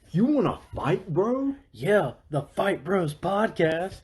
You want to fight, bro? Yeah, the Fight Bros podcast.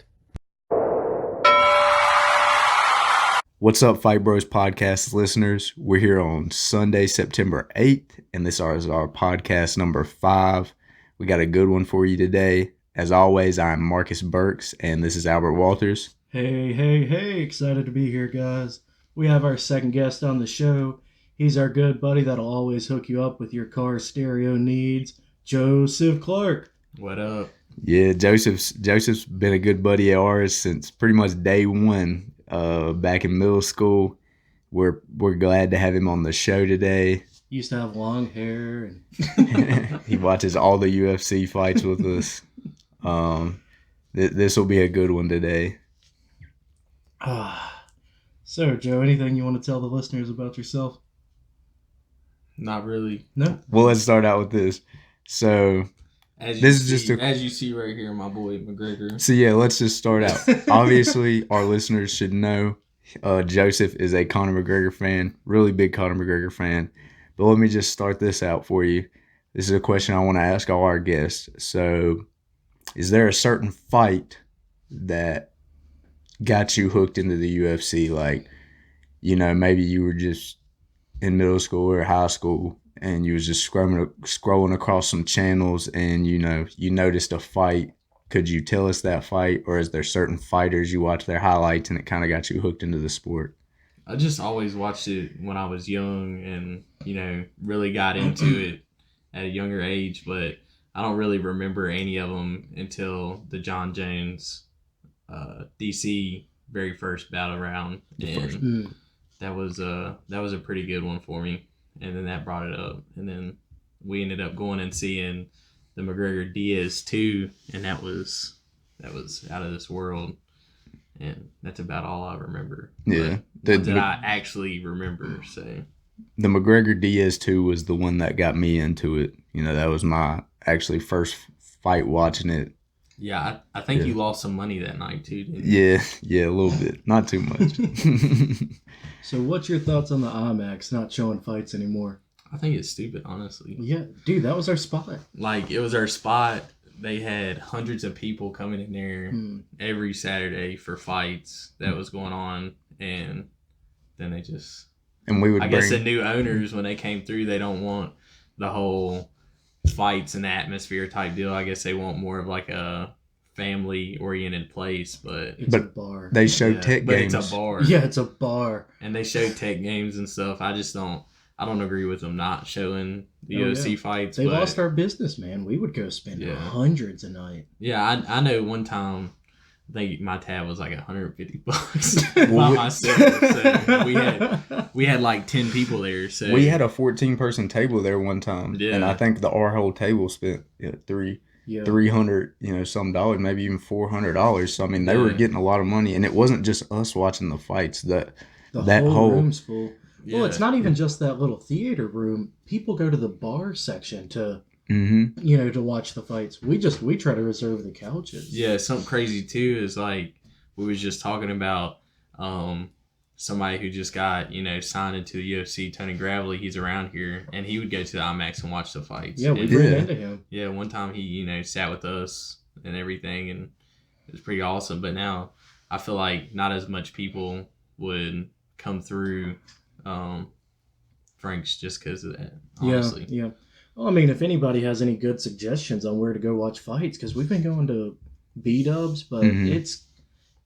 What's up, Fight Bros podcast listeners? We're here on Sunday, September 8th, and this is our podcast number 5. We got a good one for you today. As always, I'm Marcus Burks, and this is Albert Walters. Hey, excited to be here, guys. We have our second guest on the show. He's our good buddy that'll always hook you up with your car stereo needs, Joseph Clark. What up? Yeah, Joseph's been a good buddy of ours since pretty much day one. Back in middle school. We're glad to have him on the show today. Used to have long hair. And He watches all the UFC fights with us. This will be a good one today. So, Joe, anything you want to tell the listeners about yourself? Not really. No? Well, let's start out with this. So, As you see right here, my boy McGregor. So yeah, let's just start out. Obviously, our listeners should know Joseph is a Conor McGregor fan, really big Conor McGregor fan. But let me just start this out for you. This is a question I want to ask all our guests. So, is there a certain fight that got you hooked into the UFC? Like, maybe you were just in middle school or high school and you was just scrolling across some channels and, you noticed a fight. Could you tell us that fight? Or is there certain fighters you watch their highlights and it kind of got you hooked into the sport? I just always watched it when I was young and, really got into it at a younger age. But I don't really remember any of them until the John Jones DC very first battle round. And that was a pretty good one for me. And then that brought it up. And then we ended up going and seeing the McGregor Diaz 2, and that was out of this world. And that's about all I remember. Yeah. That I actually remember. So the McGregor Diaz 2 was the one that got me into it. That was my actually first fight watching it. Yeah, I think you lost some money that night too, didn't you? Yeah, a little bit. Not too much. So, what's your thoughts on the IMAX not showing fights anymore? I think it's stupid, honestly. Yeah, dude, that was our spot. Like, it was our spot. They had hundreds of people coming in there every Saturday for fights that was going on, and then they just... And we would I guess the new owners, when they came through, they don't want the whole fights and atmosphere type deal. I guess they want more of like a family-oriented place, but It's a bar. They show tech but games. it's a bar. Yeah, it's a bar. And they show tech games and stuff. I don't agree with them not showing the UFC fights. They lost our business, man. We would go spend hundreds a night. Yeah, I know one time, I think my tab was like $150 by myself. So we had like 10 people there. So we had a 14-person table there one time. Yeah. And I think our whole table spent $300, some dollars, maybe even $400. So I mean, they were getting a lot of money, and it wasn't just us watching the fights. The whole room's full. Yeah. Well, it's not even just that little theater room. People go to the bar section to to watch the fights. We try to reserve the couches. Yeah, something crazy too is like we was just talking about somebody who just got, signed into the UFC, Tony Gravely. He's around here, and he would go to the IMAX and watch the fights. Yeah, we ran into him. Yeah, one time he, sat with us and everything, and it was pretty awesome. But now I feel like not as much people would come through Frank's just because of that, honestly. Yeah. Well, I mean, if anybody has any good suggestions on where to go watch fights, because we've been going to B-dubs, but it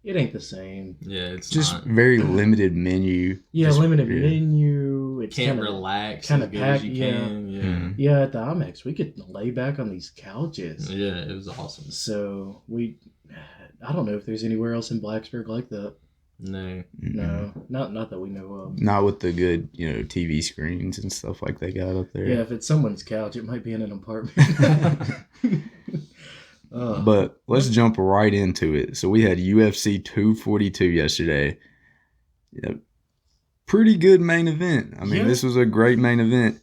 ain't the same. Yeah, it's just not. very limited menu. Yeah, limited menu. It's can't relax kind as of good packed. as you can. Yeah. Yeah, at the IMAX, we could lay back on these couches. Yeah, it was awesome. So I don't know if there's anywhere else in Blacksburg like that. No, not that we know of. Not with the good, TV screens and stuff like they got up there. Yeah, if it's someone's couch, it might be in an apartment. But let's jump right into it. So we had UFC 242 yesterday. Yep. Pretty good main event. I mean, This was a great main event.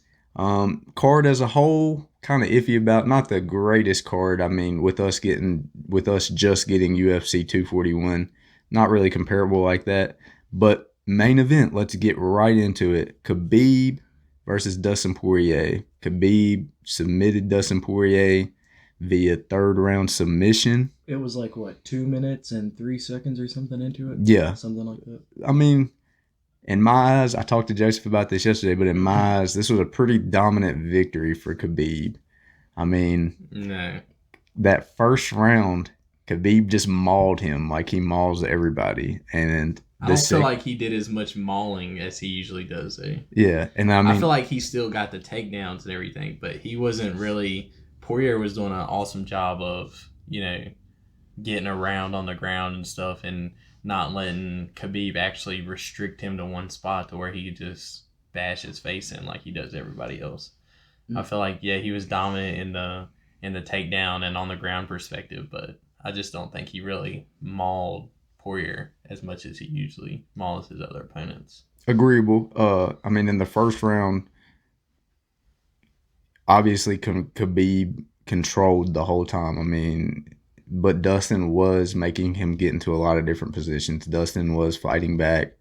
Card as a whole, kind of iffy about. Not the greatest card. I mean, with us just getting UFC 241, not really comparable like that. But main event, let's get right into it. Khabib versus Dustin Poirier. Khabib submitted Dustin Poirier. via third round submission. It was like, what, 2 minutes and 3 seconds or something into it? Yeah. Something like that. I mean, in my eyes, I talked to Joseph about this yesterday, but in my eyes, this was a pretty dominant victory for Khabib. I mean, No. that first round, Khabib just mauled him like he mauls everybody. And I don't feel like he did as much mauling as he usually does, though. Yeah, and I mean, I feel like he still got the takedowns and everything, but he wasn't really. Poirier was doing an awesome job of, getting around on the ground and stuff, and not letting Khabib actually restrict him to one spot to where he could just bash his face in like he does everybody else. I feel like he was dominant in the takedown and on the ground perspective, but I just don't think he really mauled Poirier as much as he usually mauls his other opponents. agreeable. I mean, in the first round, obviously Khabib controlled the whole time. I mean, but Dustin was making him get into a lot of different positions. Dustin was fighting back,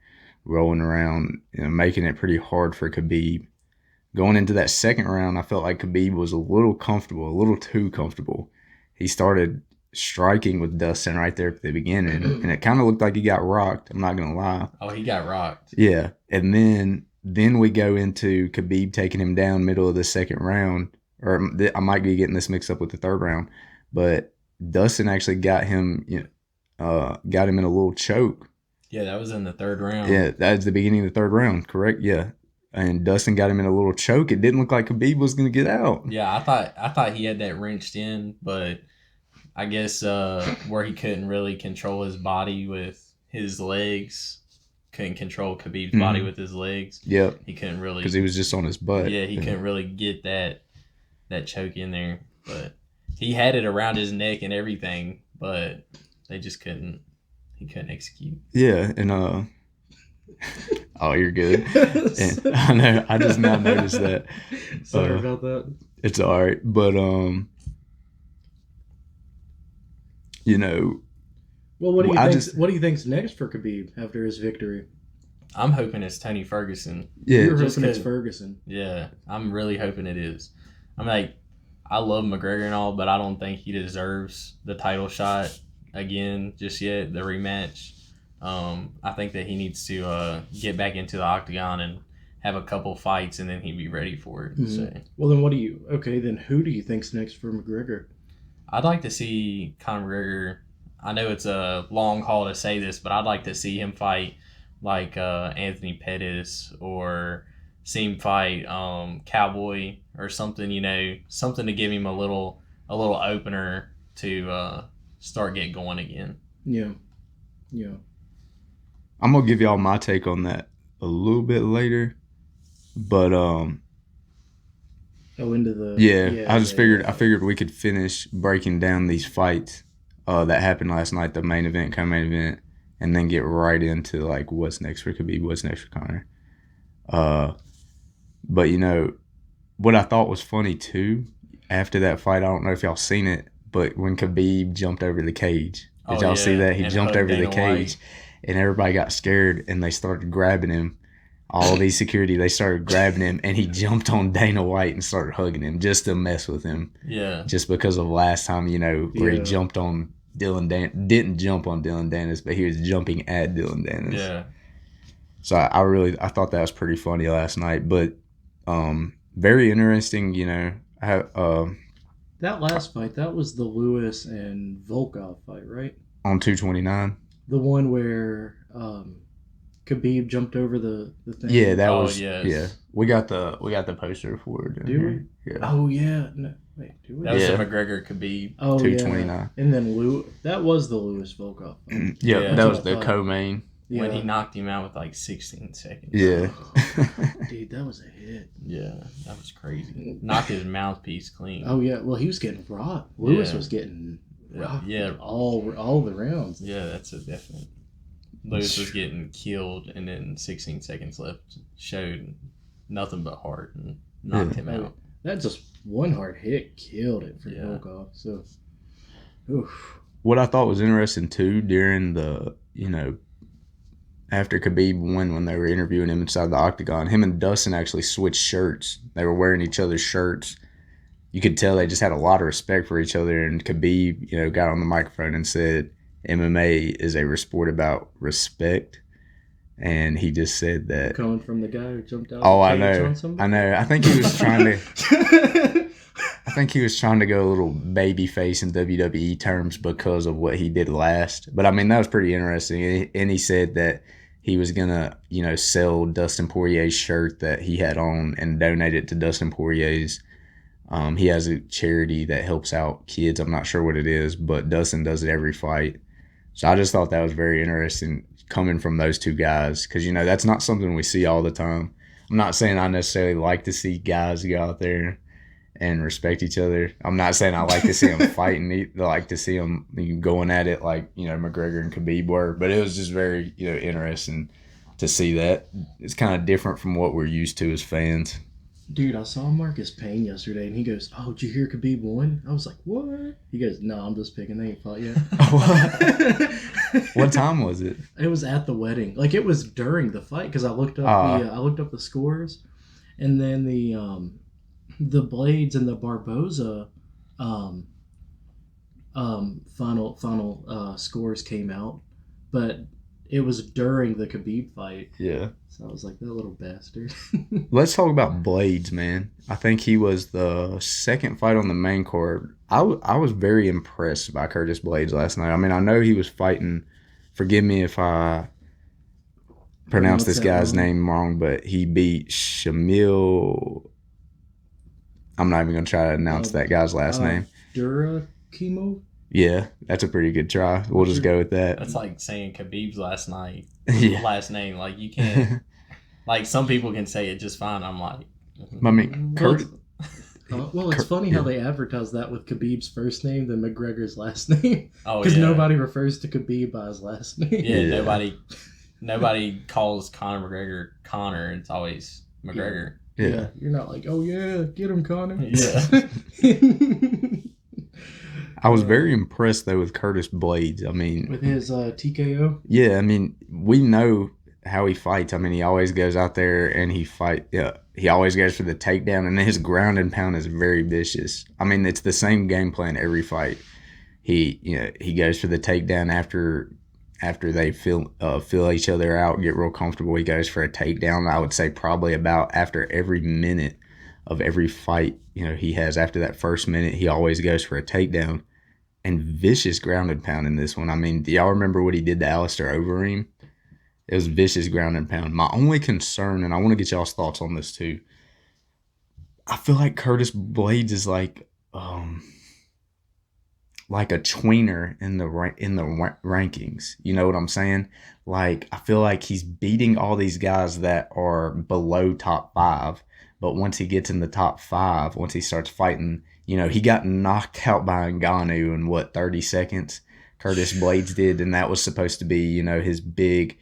rolling around, making it pretty hard for Khabib. Going into that second round, I felt like Khabib was a little comfortable, a little too comfortable. He started striking with Dustin right there at the beginning, and it kind of looked like he got rocked. I'm not going to lie. Oh, he got rocked. Yeah, and then we go into Khabib taking him down middle of the second round, or I might be getting this mixed up with the third round, but Dustin actually got him in a little choke. Yeah, that was in the third round. Yeah, that was the beginning of the third round, correct? Yeah, and Dustin got him in a little choke. It didn't look like Khabib was going to get out. Yeah, I thought he had that wrenched in, but I guess where he couldn't really control his body with his legs, couldn't control Khabib's body with his legs. Yep. He couldn't really, because he was just on his butt. Yeah, he couldn't really get that choke in there, but he had it around his neck and everything, but they just couldn't. He couldn't execute. Yeah, and oh, you're good. And I know. I just now noticed that. Sorry about that. It's all right, but Well, what do you think? What do you think's next for Khabib after his victory? I'm hoping it's Tony Ferguson. Yeah, you're hoping it's Ferguson. Yeah, I'm really hoping it is. I'm like, I love McGregor and all, but I don't think he deserves the title shot again just yet, the rematch. I think that he needs to get back into the octagon and have a couple fights, and then he'd be ready for it. Mm-hmm. So. Well, then then who do you think's next for McGregor? I'd like to see Conor McGregor. I know it's a long haul to say this, but I'd like to see him fight like Anthony Pettis, or see him fight Cowboy or something, something to give him a little opener to start getting going again. Yeah. I'm gonna give y'all my take on that a little bit later, but I figured we could finish breaking down these fights that happened last night, the main event, co-main event, and then get right into like what's next for Khabib, what's next for Conor. But what I thought was funny too, after that fight, I don't know if y'all seen it, but when Khabib jumped over the cage, did y'all see that? He jumped over the cage, and everybody got scared, and they started grabbing him. All these security, they started grabbing him, and he jumped on Dana White and started hugging him just to mess with him. Yeah. Just because of last time, where he jumped on didn't jump on Dylan Dennis, but he was jumping at Dylan Dennis. Yeah. So I thought that was pretty funny last night, but very interesting. That last fight, that was the Lewis and Volkov fight, right? On 229. The one where Khabib jumped over the thing. Yeah, that was. Yes. Yeah, we got the poster for it. Do we? Yeah. Oh yeah. No, wait, do we? That was the McGregor Khabib. Oh 229. Yeah. And then that was the Lewis Volkov fight. Yeah, that was the co-main. Yeah. When he knocked him out with like 16 seconds. Yeah. Dude, that was a hit. Yeah, that was crazy. Knocked his mouthpiece clean. Oh yeah, well he was getting rocked. Lewis was getting rocked. Yeah. All the rounds. Yeah, that's a definite. Lewis was getting killed, and then 16 seconds left showed nothing but heart and knocked him out. That just one hard hit killed it for Volkov. So, oof. What I thought was interesting too during the after Khabib won, when they were interviewing him inside the octagon, him and Dustin actually switched shirts. They were wearing each other's shirts, you could tell they just had a lot of respect for each other. And Khabib, got on the microphone and said MMA is a sport about respect. And he just said that. Coming from the guy who jumped out. Oh, I know. I think he was trying to. I think he was trying to go a little baby face in WWE terms because of what he did last. But I mean, that was pretty interesting. And he said that he was gonna, sell Dustin Poirier's shirt that he had on and donate it to Dustin Poirier's. He has a charity that helps out kids. I'm not sure what it is, but Dustin does it every fight. So I just thought that was very interesting coming from those two guys because, that's not something we see all the time. I'm not saying I necessarily like to see guys go out there and respect each other. I'm not saying I like to see them fighting. I like to see them going at it like, McGregor and Khabib were. But it was just very, interesting to see that. It's kind of different from what we're used to as fans. Dude, I saw Marcus Payne yesterday, and he goes, "Oh, did you hear Khabib won?" I was like, "What?" He goes, "No, I'm just picking. They ain't fought yet." What time was it? It was at the wedding. Like, it was during the fight because I looked up the scores, and then the Blaydes and the Barboza final scores came out, but it was during the Khabib fight. Yeah. So I was like, that little bastard. Let's talk about Blaydes, man. I think he was the second fight on the main card. I was very impressed by Curtis Blaydes last night. I mean, I know he was fighting. Forgive me if I pronounce this guy's name wrong, but he beat Shamil. I'm not even going to try to announce that guy's last name. Durakimov? Yeah, that's a pretty good try. We'll just go with that. That's like saying Khabib's last name. Like, you can't. Like, some people can say it just fine. I'm like. I mean, it's funny how they advertise that with Khabib's first name than McGregor's last name. Oh, because nobody refers to Khabib by his last name. Yeah, nobody calls Conor McGregor Conor. It's always McGregor. Yeah. You're not like, oh yeah, get him, Conor. Yeah. I was very impressed though with Curtis Blaydes. I mean, with his TKO. Yeah, I mean, we know how he fights. I mean, he always goes out there and he fight. Yeah, he always goes for the takedown, and his ground and pound is very vicious. I mean, it's the same game plan every fight. He goes for the takedown after they feel each other out, get real comfortable. He goes for a takedown. I would say probably about after every minute of every fight, he has after that first minute, he always goes for a takedown. And vicious ground and pound in this one. I mean, do y'all remember what he did to Alistair Overeem? It was vicious ground and pound. My only concern, and I want to get y'all's thoughts on this too, I feel like Curtis Blaydes is like a tweener in the rankings. You know what I'm saying? Like, I feel like he's beating all these guys that are below top 5. But once he gets in the top 5, once he starts fighting, he got knocked out by Ngannou in 30 seconds? Curtis Blaydes did, and that was supposed to be, his big,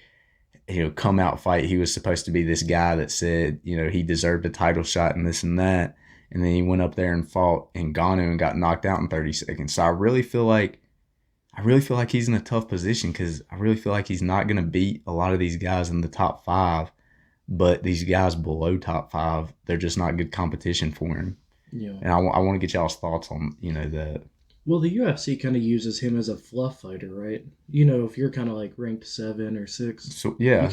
come out fight. He was supposed to be this guy that said, he deserved a title shot and this and that. And then he went up there and fought Ngannou and got knocked out in 30 seconds. So I really feel like he's in a tough position because I really feel like he's not going to beat a lot of these guys in the top 5. But these guys below top 5, they're just not good competition for him. Yeah. And I want to get y'all's thoughts on, that. Well, the UFC kind of uses him as a fluff fighter, right? If you're kind of like ranked 7 or 6, so yeah,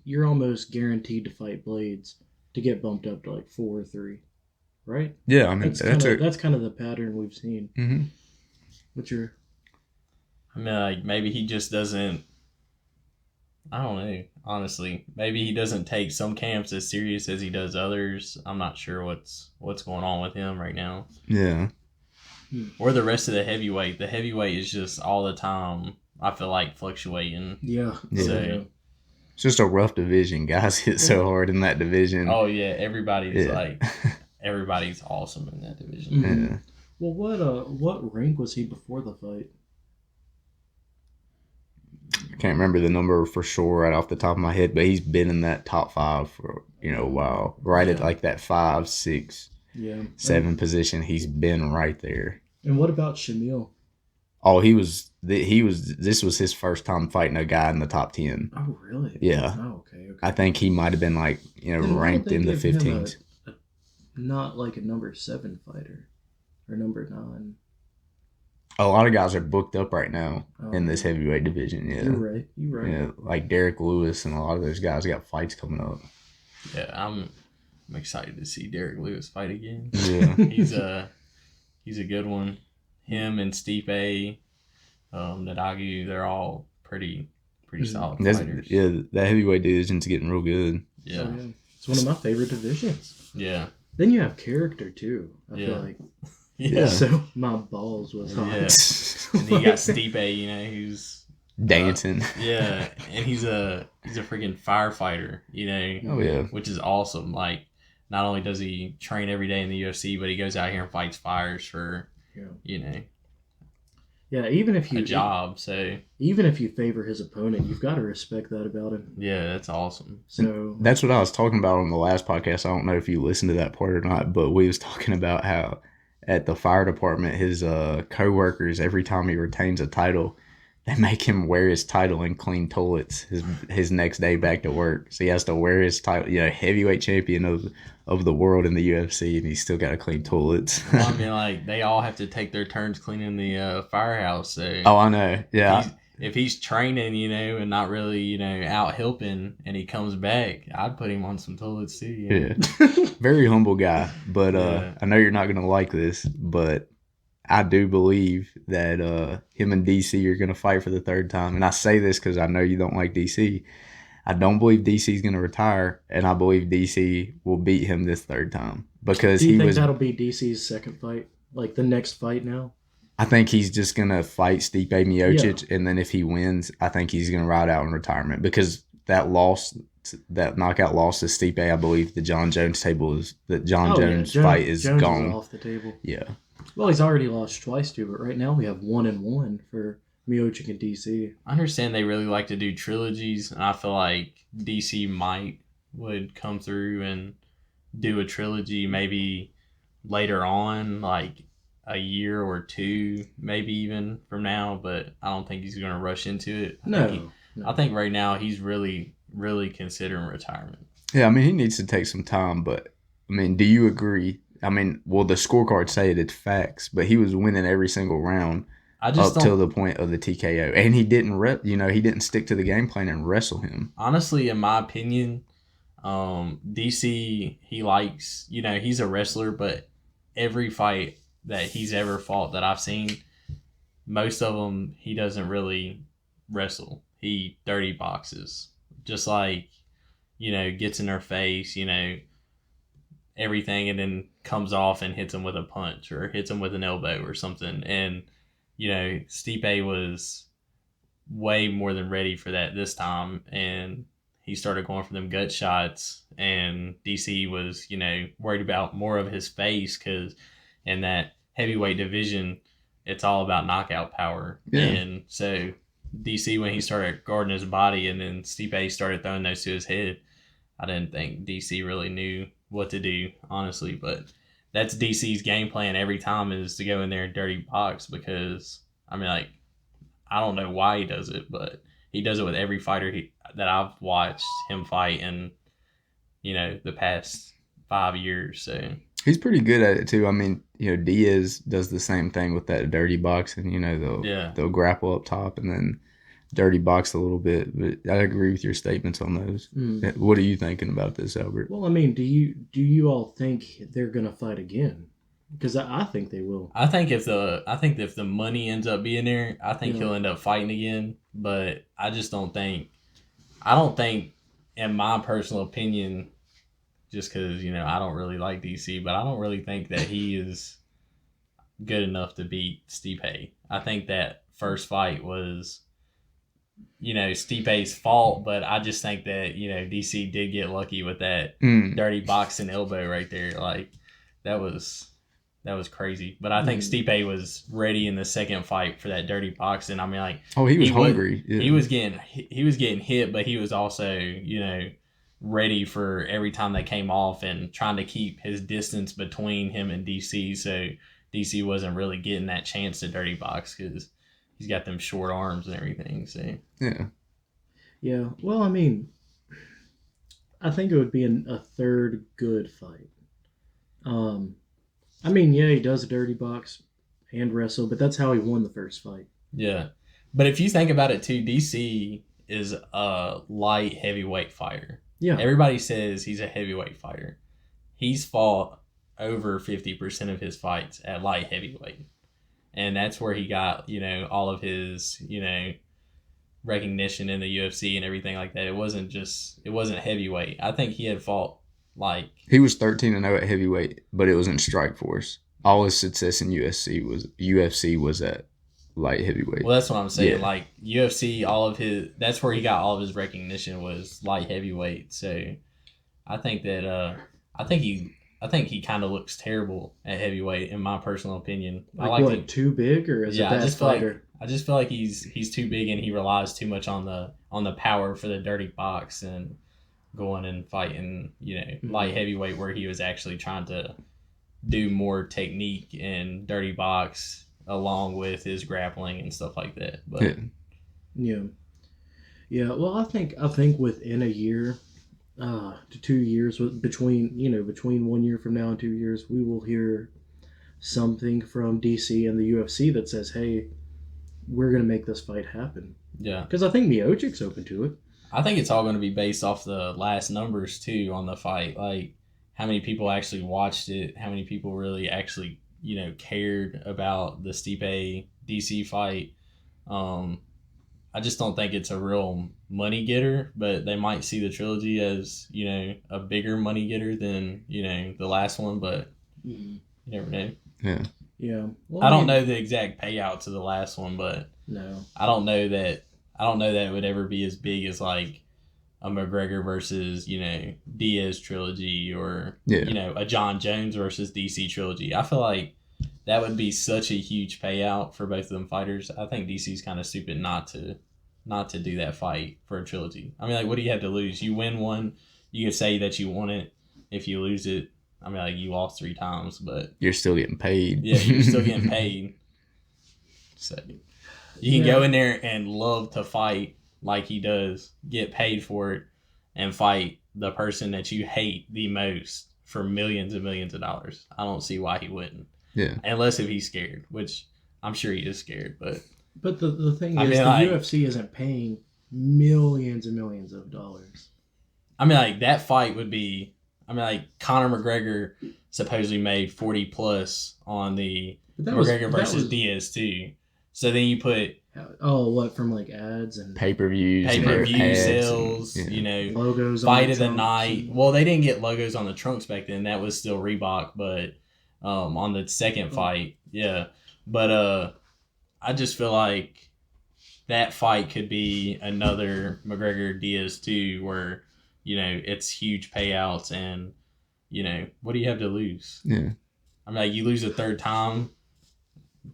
you're almost guaranteed to fight Blaydes to get bumped up to like 4 or 3, right? Yeah, I mean that's kind of the pattern we've seen. Mm-hmm. I mean, like, maybe he just doesn't. I don't know, honestly. Maybe he doesn't take some camps as serious as he does others. I'm not sure what's going on with him right now. Yeah. Or the rest of the heavyweight. The heavyweight is just all the time, I feel like, fluctuating. Yeah. So, it's just a rough division. Guys hit so hard in that division. Oh, yeah. Everybody's awesome in that division. Mm-hmm. Yeah. Well, what rank was he before the fight? I can't remember the number for sure right off the top of my head, but he's been in that top 5 for a while. Right at like that 5, 6, 7 position. He's been right there. And what about Shamil? Oh, this was his first time fighting a guy in the top 10. Oh, really? Yeah. Oh, okay. I think he might have been like, ranked in the 15s. Not like a number 7 fighter. or number 9. A lot of guys are booked up right now in this Oh, heavyweight division. Yeah, You're right. yeah, like Derek Lewis and a lot of those guys got fights coming up. Yeah, I'm excited to see Derek Lewis fight again. Yeah, He's a good one. Him and Stipe, Nadagu, they're all pretty solid fighters. yeah, that heavyweight division's getting real good. Yeah. Oh, yeah. It's one of my favorite divisions. Yeah. Then you have character too. I feel Yeah. like. Yeah. So my balls was hot. Yeah. And you got Stipe, who's Dancing. yeah, and he's a freaking firefighter, Oh yeah. which is awesome. Like, not only does he train every day in the UFC, but he goes out here and fights fires for, Yeah, even if a you job. So even if you favor his opponent, you've got to respect that about him. yeah, that's awesome. So That's what I was talking about on the last podcast. I don't know if you listened to that part or not, but we was talking about how at the fire department, his co-workers, every time he retains a title, they make him wear his title and clean toilets his next day back to work. So he has to wear his title, heavyweight champion of the world in the UFC, and he's still got to clean toilets. Well, I mean, like, they all have to take their turns cleaning the firehouse. So Oh, I know. Yeah. if he's training, and not really, out helping, and he comes back, I'd put him on some toilets too. Yeah. Very humble guy. But Yeah. I know you're not going to like this, but I do believe that him and DC are going to fight for the third time. And I say this because I know you don't like DC. I don't believe DC's going to retire, and I believe DC will beat him this third time because do you he think was. that'll be DC's second fight? Like the next fight now? I think he's just going to fight Stipe Miocic, and then if he wins, I think he's going to ride out in retirement because that knockout loss to Stipe, I believe the John Jones Jones fight is Jones gone. Is off the table. Yeah. Well, he's already lost twice too, but right now we have 1-1 for Miocic and DC. I understand they really like to do trilogies, and I feel like DC would come through and do a trilogy maybe later on, like a year or two, maybe even from now, but I don't think he's going to rush into it. I think right now he's really, really considering retirement. Yeah, I mean, he needs to take some time, but, I mean, do you agree? I mean, well, the scorecards say it's facts, but he was winning every single round up till the point of the TKO. And he didn't he didn't stick to the game plan and wrestle him. Honestly, in my opinion, DC, he likes, he's a wrestler, but every fight that he's ever fought that I've seen, most of them, he doesn't really wrestle. He dirty boxes. Just like, gets in their face, everything, and then comes off and hits him with a punch or hits him with an elbow or something. And, Stipe was way more than ready for that this time. And he started going for them gut shots. And DC was, worried about more of his face because in that heavyweight division, it's all about knockout power. Yeah. And so DC, when he started guarding his body and then Stipe started throwing those to his head, I didn't think DC really knew what to do, honestly. But that's DC's game plan every time, is to go in there and dirty box because, I mean, like, I don't know why he does it, but he does it with every fighter that I've watched him fight in, the past 5 years. So He's pretty good at it, too. I mean, Diaz does the same thing with that dirty boxing. They'll grapple up top and then dirty box a little bit. But I agree with your statements on those. What are you thinking about this, Albert? Well, I mean, do you all think they're gonna fight again? Because I think they will. I think if the money ends up being there, I think he'll end up fighting again. But I just don't think. I don't think, in my personal opinion, just because I don't really like DC, but I don't really think that he is good enough to beat Stipe. I think that first fight was, Stipe's fault, but I just think that DC did get lucky with that dirty boxing elbow right there. Like, that was crazy. But I think Stipe was ready in the second fight for that dirty boxing. I mean, like, he was hungry. He was getting hit, but he was also ready for every time they came off and trying to keep his distance between him and DC, so DC wasn't really getting that chance to dirty box because he's got them short arms and everything. So yeah. Well, I mean, I think it would be a third good fight. I mean, yeah, he does a dirty box and wrestle, but that's how he won the first fight. Yeah. But if you think about it too, DC is a light heavyweight fighter. Yeah. Everybody says he's a heavyweight fighter. He's fought over 50% of his fights at light heavyweight. And that's where he got, all of his, recognition in the UFC and everything like that. It wasn't heavyweight. I think he had fought he was 13-0 at heavyweight, but it was in Strikeforce. All his success in UFC was at light heavyweight. Well, that's what I'm saying. Yeah. UFC, that's where he got all of his recognition was light heavyweight. So I think that I think he kind of looks terrible at heavyweight, in my personal opinion. Too big, or is it bad fighter? I just feel like he's too big and he relies too much on the power for the dirty box and going and fighting, light heavyweight, where he was actually trying to do more technique and dirty box along with his grappling and stuff like that. But yeah. Well, I think within a year to 2 years, between 1 year from now and 2 years, we will hear something from DC and the UFC that says, "Hey, we're gonna make this fight happen." Yeah, because I think Miocic's open to it. I think it's all going to be based off the last numbers too on the fight, like how many people actually watched it, how many people really actually cared about the Stipe DC fight. I just don't think it's a real money getter, but they might see the trilogy as a bigger money getter than the last one, but you never know. Yeah. Well, I don't know the exact payout to the last one, but no, I don't know that it would ever be as big as like a McGregor versus Diaz trilogy, or a John Jones versus DC trilogy. I feel like that would be such a huge payout for both of them fighters. I think DC's kind of stupid not to do that fight for a trilogy. I mean, like, what do you have to lose? You win one, you can say that you won it. If you lose it, I mean, like, you lost 3 times, but you're still getting paid. Yeah, you're still getting paid. So you can go in there and love to fight like he does, get paid for it, and fight the person that you hate the most for millions and millions of dollars. I don't see why he wouldn't. Yeah. Unless if he's scared, which I'm sure he is scared, but the thing is, the UFC isn't paying millions and millions of dollars. I mean, like, that fight would be, like, Conor McGregor supposedly made 40 plus on the McGregor versus Diaz too. So then you put from like ads and pay-per-view sales, and, logos, fight of the night. Well, they didn't get logos on the trunks back then. That was still Reebok, but on the second fight, yeah. But I just feel like that fight could be another McGregor Diaz too, where it's huge payouts, and what do you have to lose? Yeah, I mean, like, you lose a third time,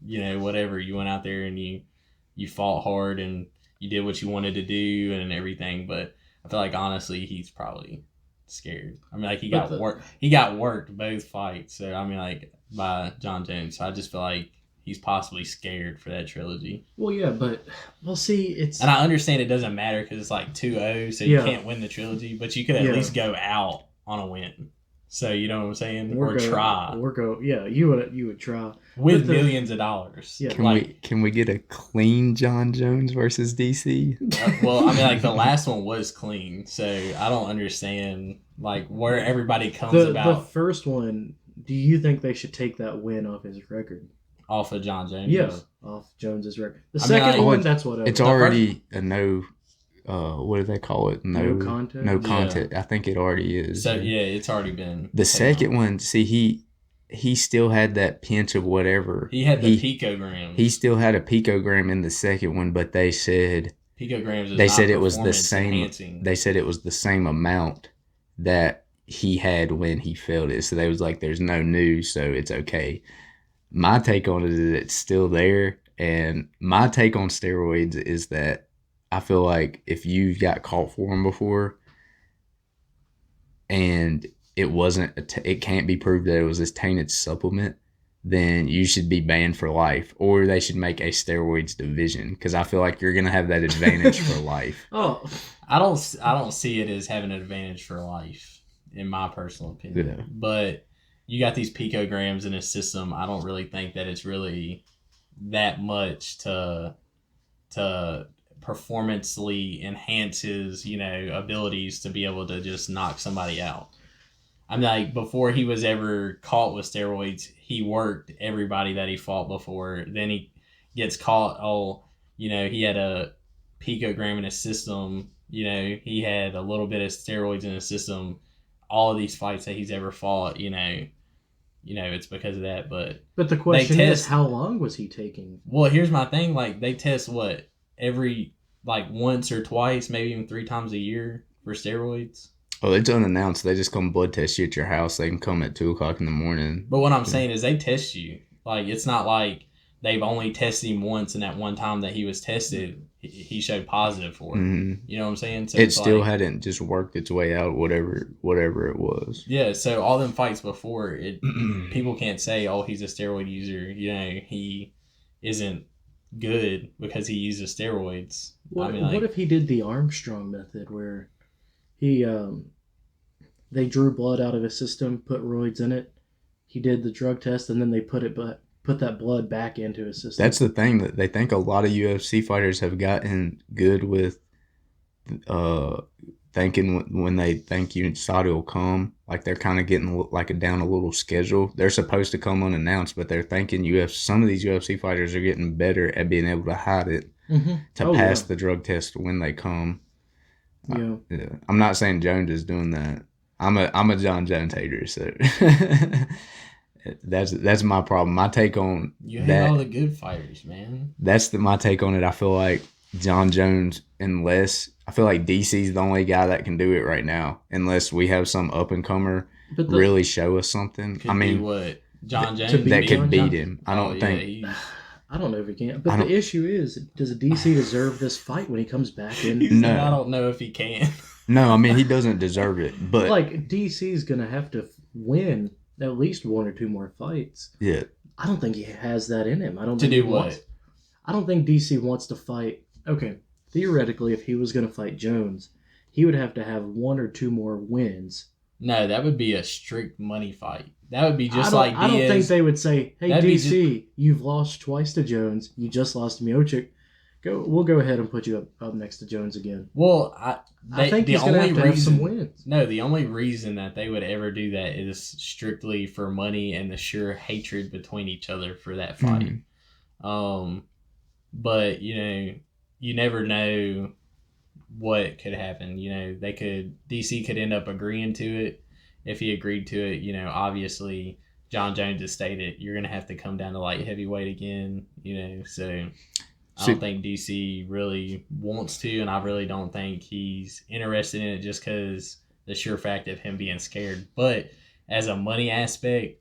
whatever. You went out there and you fought hard and you did what you wanted to do and everything, but I feel like honestly he's probably scared. I mean, like, he got worked both fights. So I mean, like, by John Jones. So I just feel like he's possibly scared for that trilogy. Well, yeah, but we'll see. It's, and I understand it doesn't matter because it's like 2-0, so you can't win the trilogy, but you could at least go out on a win. So you know what I'm saying, try. You would try with millions of dollars. Yeah. Can we get a clean John Jones versus DC? Well, I mean, like, the last one was clean, so I don't understand like where everybody comes about. The first one. Do you think they should take that win off his record? Off of John Jones? Yeah, off Jones's record. The second one, that's what it's already a no. What do they call it? No contest. No contest. I think it already is. So yeah, it's already been. The second one, see, he still had that pinch of whatever. He had the picograms. He still had a picogram in the second one, but they said picograms. They said it was the same. Enhancing. They said it was the same amount that he had when he failed it. So they was like, "There's no news, so it's okay." My take on it is it's still there, and my take on steroids is that I feel like if you got caught for them before, and it wasn't, it can't be proved that it was this tainted supplement, then you should be banned for life, or they should make a steroids division, because I feel like you're gonna have that advantage for life. Oh, I don't see it as having an advantage for life, in my personal opinion. Yeah. But you got these picograms in his system. I don't really think that it's really that much to performancely enhance his, abilities to be able to just knock somebody out. I'm like, before he was ever caught with steroids, he worked everybody that he fought before. Then he gets caught, he had a picogram in his system. He had a little bit of steroids in his system. All of these fights that he's ever fought, it's because of that. But the question is, how long was he taking? Well, here's my thing. Like, they test every, once or twice, maybe even 3 times a year for steroids. Oh, it's unannounced. They just come blood test you at your house. They can come at 2 o'clock in the morning. But what I'm saying is they test you. Like, it's not like they've only tested him once, and that one time that he was tested, he showed positive for it. Mm-hmm. You know what I'm saying? So it still hadn't just worked its way out, whatever it was. Yeah, so all them fights before, people can't say, oh, he's a steroid user. He isn't good because he uses steroids. What if he did the Armstrong method where he they drew blood out of his system, put roids in it, he did the drug test, and then they put that blood back into his system? That's the thing, that they think a lot of UFC fighters have gotten good with thinking when they think USADA will come, like they're kind of getting down a little schedule. They're supposed to come unannounced, but they're thinking some of these UFC fighters are getting better at being able to hide it to pass the drug test when they come. Yeah. I'm not saying Jones is doing that. I'm a John Jones hater, so that's my problem. My take on you hate all the good fighters, man. That's my take on it. I feel like John Jones, I feel like DC's the only guy that can do it right now, unless we have some up and comer really show us something. John Jones that could beat him. I don't think. I don't know if he can. But the issue is, does DC deserve this fight when he comes back in? No, I don't know if he can. No, I mean, he doesn't deserve it. But DC's gonna have to win at least 1 or 2 more fights. Yeah, I don't think he has that in him. I don't to think do what. I don't think DC wants to fight. Okay, theoretically, if he was gonna fight Jones, he would have to have 1 or 2 more wins. No, that would be a strict money fight. That would be just like Diaz. I don't think they would say, "Hey, DC, you've lost twice to Jones. You just lost to Miocic. We'll go ahead and put you up next to Jones again." Well, I think he's going to have some wins. No, the only reason that they would ever do that is strictly for money and the sheer hatred between each other for that fight. Mm-hmm. But you never know what could happen. DC could end up agreeing to it. If he agreed to it, obviously John Jones has stated you're going to have to come down to light heavyweight again, so I don't think DC really wants to, and I really don't think he's interested in it just because the sheer fact of him being scared. But as a money aspect,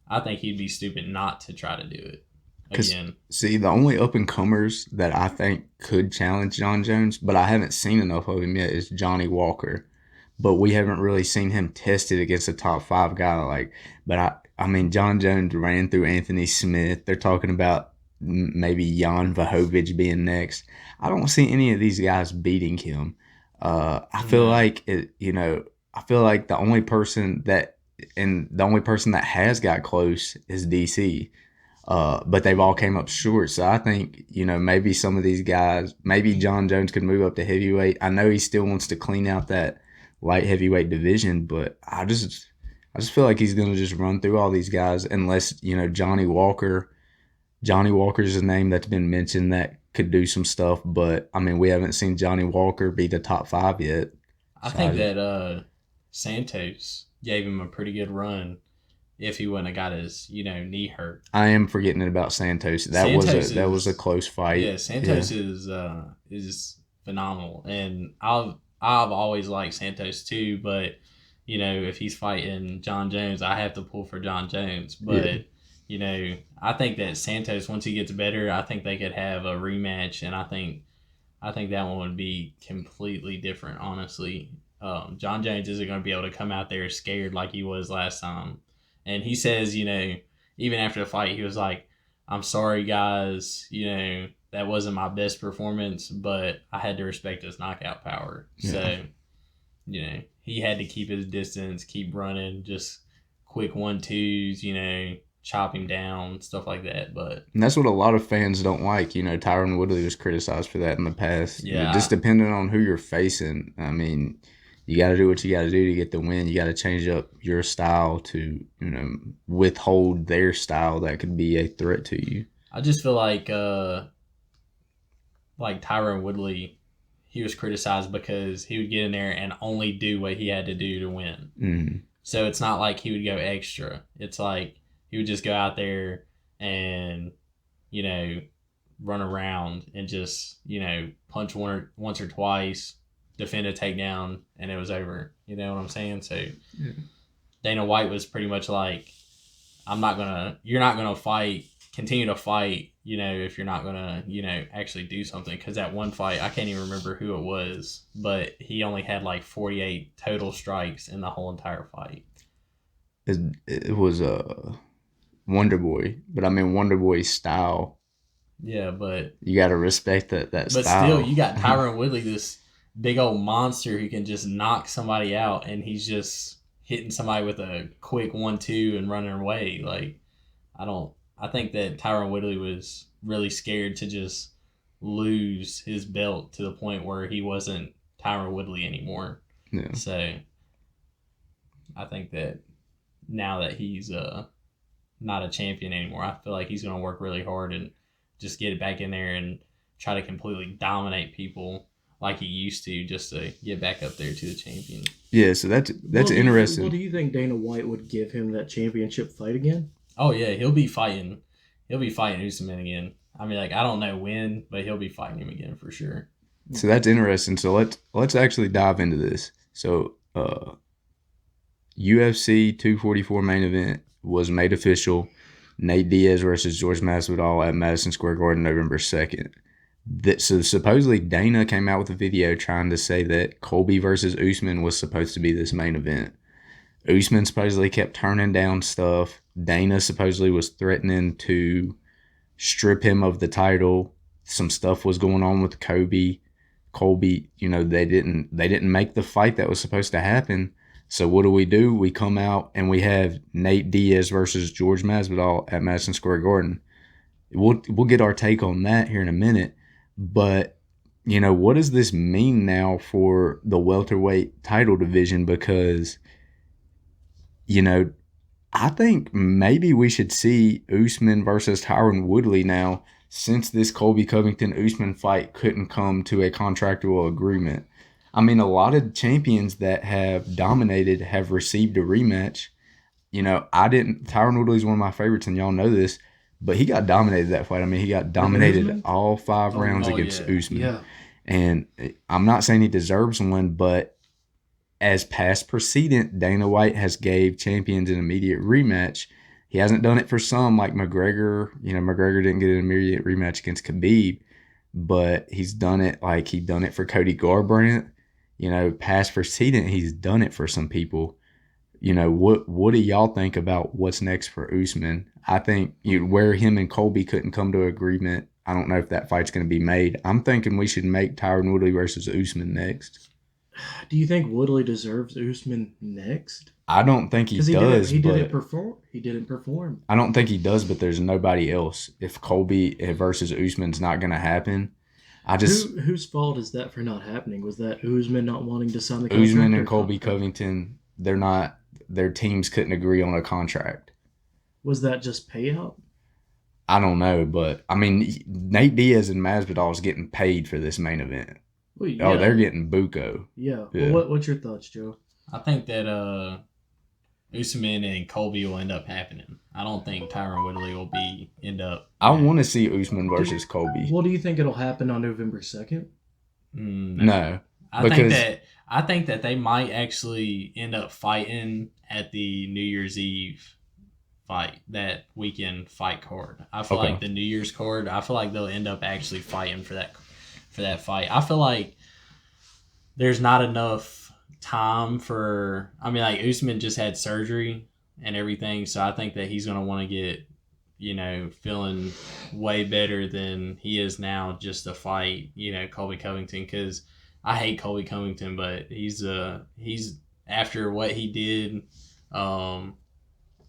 I think he'd be stupid not to try to do it again. See, the only up-and-comers that I think could challenge John Jones, but I haven't seen enough of him yet, is Johnny Walker. But we haven't really seen him tested against a top 5 guy. But I mean, John Jones ran through Anthony Smith. They're talking about maybe Jan Vahovic being next. I don't see any of these guys beating him. I feel like I feel like the only person that has got close is DC. But they've all came up short. So I think, maybe some of these guys, maybe John Jones could move up to heavyweight. I know he still wants to clean out that light heavyweight division, but I just feel like he's going to just run through all these guys unless, Johnny Walker's a name that's been mentioned that could do some stuff, but I mean, we haven't seen Johnny Walker be the top 5 yet. I think that Santos gave him a pretty good run if he wouldn't have got his, knee hurt. I am forgetting about Santos. That was a close fight. Yeah, Santos is phenomenal, and I've always liked Santos too, but if he's fighting John Jones, I have to pull for John Jones. But I think that Santos, once he gets better, I think they could have a rematch, and I think that one would be completely different, honestly. John Jones isn't going to be able to come out there scared like he was last time. And he says, even after the fight, he was like, "I'm sorry, guys, that wasn't my best performance, but I had to respect his knockout power." Yeah. So, he had to keep his distance, keep running, just quick 1-2s, you know, chop him down, stuff like that. But And that's what a lot of fans don't like. You know, Tyron Woodley was criticized for that in the past. You know, Yeah. just depending on who you're facing. I mean, you got to do what you got to do to get the win. You got to change up your style to, you know, withhold their style that could be a threat to you. I just feel like Tyron Woodley, he was criticized because he would get in there and only do what he had to do to win. Mm-hmm. So it's not like he would go extra. It's like he would just go out there and, you know, run around and just, you know, punch once or twice, defend a takedown, and it was over. You know what I'm saying? So Yeah. Dana White was pretty much like, you're not going to fight, continue to fight, you know, if you're not going to, you know, actually do something. Because that one fight, I can't even remember who it was, but he only had like 48 total strikes in the whole entire fight. It was Wonder Boy, but I mean Wonder Boy's style. Yeah, but You got to respect that but style. still, you got Tyron Woodley, this big old monster who can just knock somebody out, and he's just hitting somebody with a quick 1-2 and running away. Like, I think that Tyron Woodley was really scared to just lose his belt to the point where he wasn't Tyron Woodley anymore. Yeah. So I think that now that he's not a champion anymore, I feel like he's going to work really hard and just get it back in there and try to completely dominate people like he used to, just to get back up there to the champion. Yeah, so that's interesting. Do you think Dana White would give him that championship fight again? Oh yeah, he'll be fighting Usman again. I mean, like, I don't know when, but he'll be fighting him again for sure. So that's interesting. So let's actually dive into this. So UFC 244 main event was made official. Nate Diaz versus George Masvidal at Madison Square Garden, November 2nd. So supposedly Dana came out with a video trying to say that Colby versus Usman was supposed to be this main event. Usman supposedly kept turning down stuff. Dana supposedly was threatening to strip him of the title. Some stuff was going on with Colby, you know, they didn't make the fight that was supposed to happen. So what do? We come out and we have Nate Diaz versus George Masvidal at Madison Square Garden. We'll get our take on that here in a minute. But, you know, what does this mean now for the welterweight title division? Because, you know, I think maybe we should see Usman versus Tyron Woodley now, since this Colby Covington-Usman fight couldn't come to a contractual agreement. I mean, a lot of champions that have dominated have received a rematch. You know, Tyron Woodley is one of my favorites, and y'all know this, but he got dominated that fight. I mean, he got dominated all 5 rounds against Usman. Yeah. And I'm not saying he deserves one, but as past precedent, Dana White has gave champions an immediate rematch. He hasn't done it for some, like McGregor. You know, McGregor didn't get an immediate rematch against Khabib, but he's done it, like he done it for Cody Garbrandt. You know, past precedent, he's done it for some people. You know, what do y'all think about what's next for Usman? I think where him and Colby couldn't come to an agreement, I don't know if that fight's going to be made. I'm thinking we should make Tyron Woodley versus Usman next. Do you think Woodley deserves Usman next? I don't think he does. He didn't perform. I don't think he does, but there's nobody else. If Colby versus Usman's not going to happen, Whose fault is that for not happening? Was that Usman not wanting to sign the contract? Usman and Colby Covington, their teams couldn't agree on a contract. Was that just payout? I don't know, but I mean, Nate Diaz and Masvidal is getting paid for this main event. Well, yeah. Oh, they're getting buco. Yeah. Yeah. Well, what's your thoughts, Joe? I think that Usman and Colby will end up happening. I don't think Tyron Woodley will end up. I want to see Usman versus Colby. Well, do you think it'll happen on November 2nd? No. I think that they might actually end up fighting at the New Year's Eve fight, that weekend fight card. I feel like the New Year's card, I feel like they'll end up actually fighting for that fight. I feel like there's not enough time for, I mean, like, Usman just had surgery and everything, so I think that he's going to want to get, you know, feeling way better than he is now just to fight, you know, Colby Covington, because I hate Colby Covington, but he's after what he did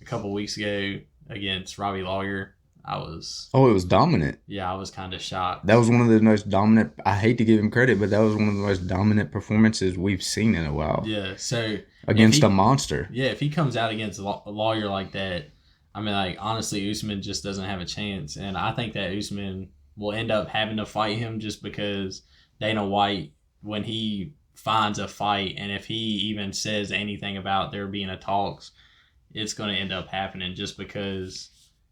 a couple weeks ago against Robbie Lawyer, I was Oh, it was dominant. I was kind of shocked. That was one of the most dominant. I hate to give him credit, but that was one of the most dominant performances we've seen in a while. Yeah, so Against a monster. Yeah, if he comes out against a Lawyer like that, I mean, like, honestly, Usman just doesn't have a chance. And I think that Usman will end up having to fight him just because Dana White, when he finds a fight, and if he even says anything about there being a talks, it's going to end up happening just because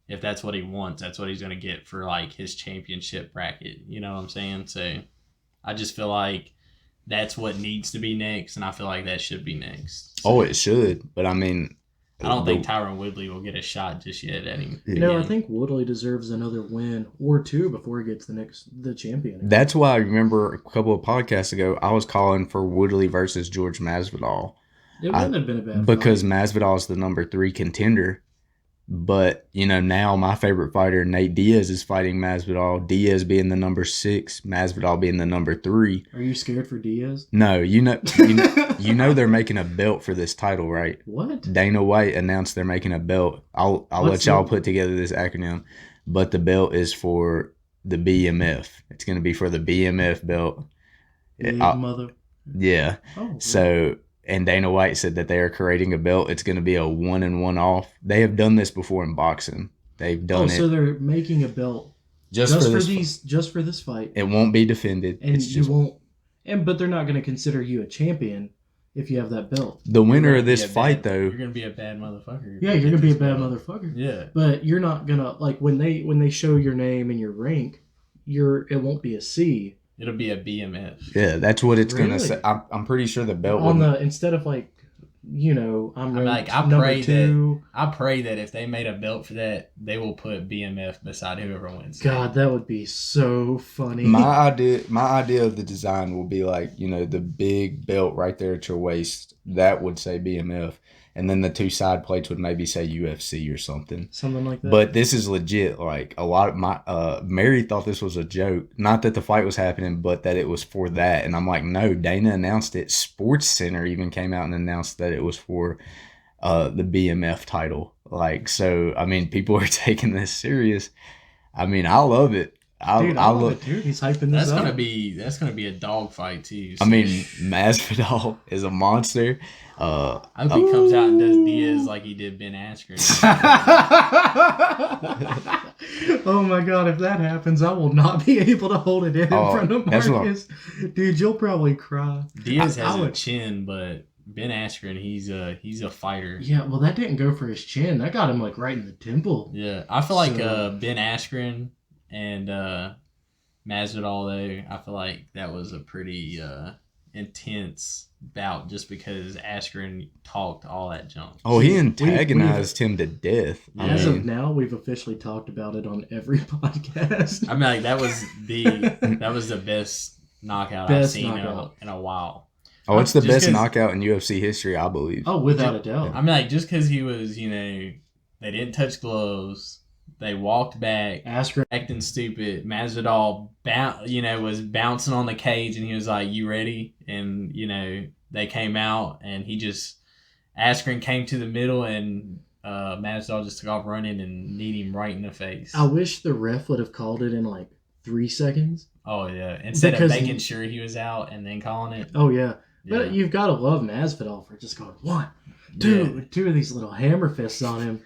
if that's what he wants, that's what he's going to get for, like, his championship bracket. You know what I'm saying? So I just feel like that's what needs to be next, and I feel like that should be next. So, Oh, it should. But, I mean... I don't think Tyron Woodley will get a shot just yet at him. I think Woodley deserves another win or two before he gets the champion. That's why I remember a couple of podcasts ago, I was calling for Woodley versus George Masvidal. It wouldn't have been a bad because fight. Masvidal is the number 3 contender. But, now my favorite fighter, Nate Diaz, is fighting Masvidal. Diaz being the number 6, Masvidal being the number 3. Are you scared for Diaz? No, they're making a belt for this title, right? What? Dana White announced they're making a belt. I'll let y'all put together this acronym. But the belt is for the BMF. It's going to be for the BMF belt. Mother. Yeah. Oh, So... And Dana White said that they are creating a belt. It's going to be a 1-and-1 off. They have done this before in boxing. They've done it. So they're making a belt just for this fight. It won't be defended. And but they're not going to consider you a champion if you have that belt. The winner of this fight, though. You're going to be a bad motherfucker. Yeah, you're going to be a bad motherfucker. Yeah. But you're not going to, like, when they show your name and your rank, it won't be a C. It'll be a BMF. Yeah, that's what it's going to Really? say. I'm pretty sure the belt instead of, like, I'm ranked I number pray 2. I pray that if they made a belt for that, they will put BMF beside whoever wins. God, that would be so funny. My idea of the design will be like, the big belt right there at your waist. That would say BMF. And then the 2 side plates would maybe say UFC or something. Something like that. But this is legit. Like, a lot of my... Mary thought this was a joke. Not that the fight was happening, but that it was for that. And I'm like, no, Dana announced it. Sports Center even came out and announced that it was for the BMF title. Like, so, I mean, people are taking this serious. I mean, I love it. I love it, dude. He's hyping this up. That's gonna be a dog fight too. So. I mean, Masvidal is a monster. I hope he comes out and does Diaz like he did Ben Askren. Oh my god, if that happens, I will not be able to hold it in front of Marcus. Dude, you'll probably cry. Diaz has a chin, but Ben Askren, he's a fighter. Yeah, well, that didn't go for his chin. That got him, like, right in the temple. Yeah, I feel like Ben Askren and Masvidal, though, I feel like that was a pretty intense bout just because Askren talked all that junk. Oh, he antagonized him to death. As of now, we've officially talked about it on every podcast. I mean, like, that was the best knockout I've seen in a while. Oh, it's the best knockout in UFC history, I believe. Oh, without a doubt. I mean, like, just because he was, they didn't touch gloves. They walked back, Askren acting stupid. Masvidal, was bouncing on the cage, and he was like, "You ready?" And they came out, and Askren came to the middle, and Masvidal just took off running and kneed him right in the face. I wish the ref would have called it in like 3 seconds. Oh yeah, instead of making sure he was out and then calling it. Oh yeah, but you've got to love Masvidal for just going 1, 2, 2 of these little hammer fists on him.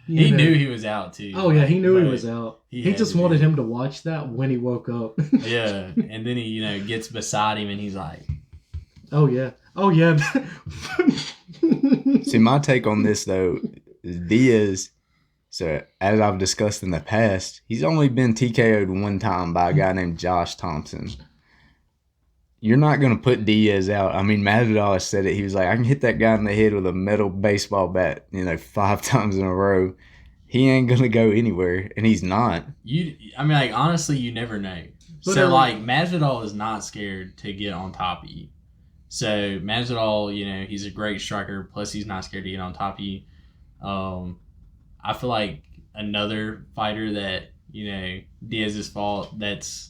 He knew he was out too. Oh yeah, he knew he was out. He just wanted him to watch that when he woke up. Yeah, and then he gets beside him and he's like, "Oh yeah, oh yeah." See, my take on this though, is Diaz. So as I've discussed in the past, he's only been TKO'd 1 time by a guy named Josh Thompson. You're not going to put Diaz out. I mean, Masvidal has said it. He was like, I can hit that guy in the head with a metal baseball bat, 5 times in a row. He ain't going to go anywhere, and he's not. Honestly, you never know. But Masvidal is not scared to get on top of you. So, Masvidal, he's a great striker, plus he's not scared to get on top of you. I feel like another fighter that, Diaz's fault, that's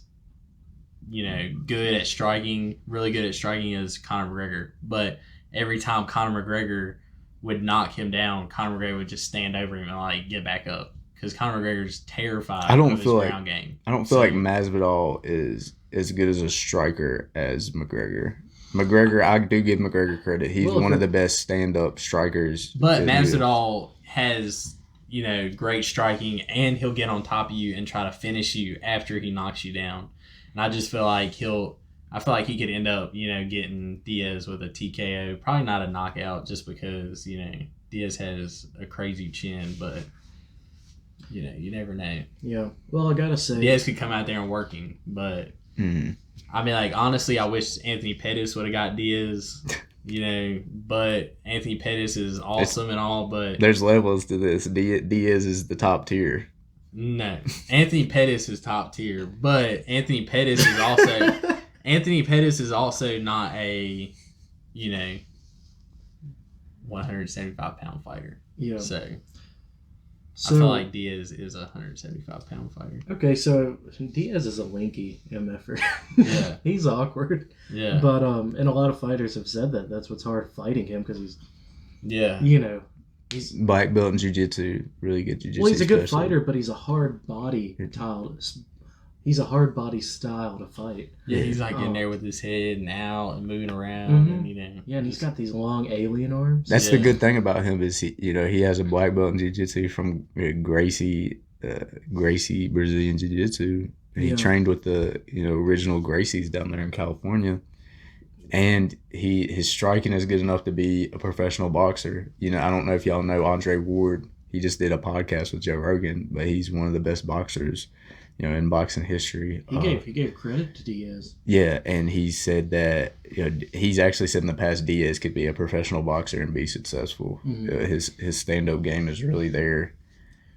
good at striking, really good at striking is Conor McGregor. But every time Conor McGregor would knock him down, Conor McGregor would just stand over him and like get back up because Conor McGregor's terrified of his ground game. I don't feel like Masvidal is as good as a striker as McGregor. I do give McGregor credit. He's one of the best stand-up strikers. But Masvidal has, great striking, and he'll get on top of you and try to finish you after he knocks you down. And I just feel like he could end up, getting Diaz with a TKO. Probably not a knockout just because, Diaz has a crazy chin, but, you never know. Yeah. Well, I got to say. Diaz could come out there and working, but, I mean, like, honestly, I wish Anthony Pettis would have got Diaz, but Anthony Pettis is awesome and all, but. There's levels to this. Diaz is the top tier. No. Anthony Pettis is top tier, but Anthony Pettis is also not a, 175-pound fighter. Yeah. So I feel like Diaz is a 175-pound fighter. Okay, so Diaz is a lanky MFer. Yeah. He's awkward. Yeah. But and a lot of fighters have said that. That's what's hard fighting him because he's, he's black belt in jiu-jitsu, really good jiu-jitsu. Well, he's a good fighter, but he's a hard body style. He's a hard body style to fight. Yeah, he's like in there with his head and out and moving around, and Yeah, and he's got these long alien arms. That's the good thing about him is he has a black belt in jiu-jitsu from Gracie Brazilian Jiu-Jitsu. He trained with the original Gracies down there in California, and his striking is good enough to be a professional boxer. I don't know if y'all know Andre Ward. He just did a podcast with Joe Rogan, but he's one of the best boxers, in boxing history. He gave credit to Diaz. Yeah, and he said that he's actually said in the past Diaz could be a professional boxer and be successful. His stand-up game is really there.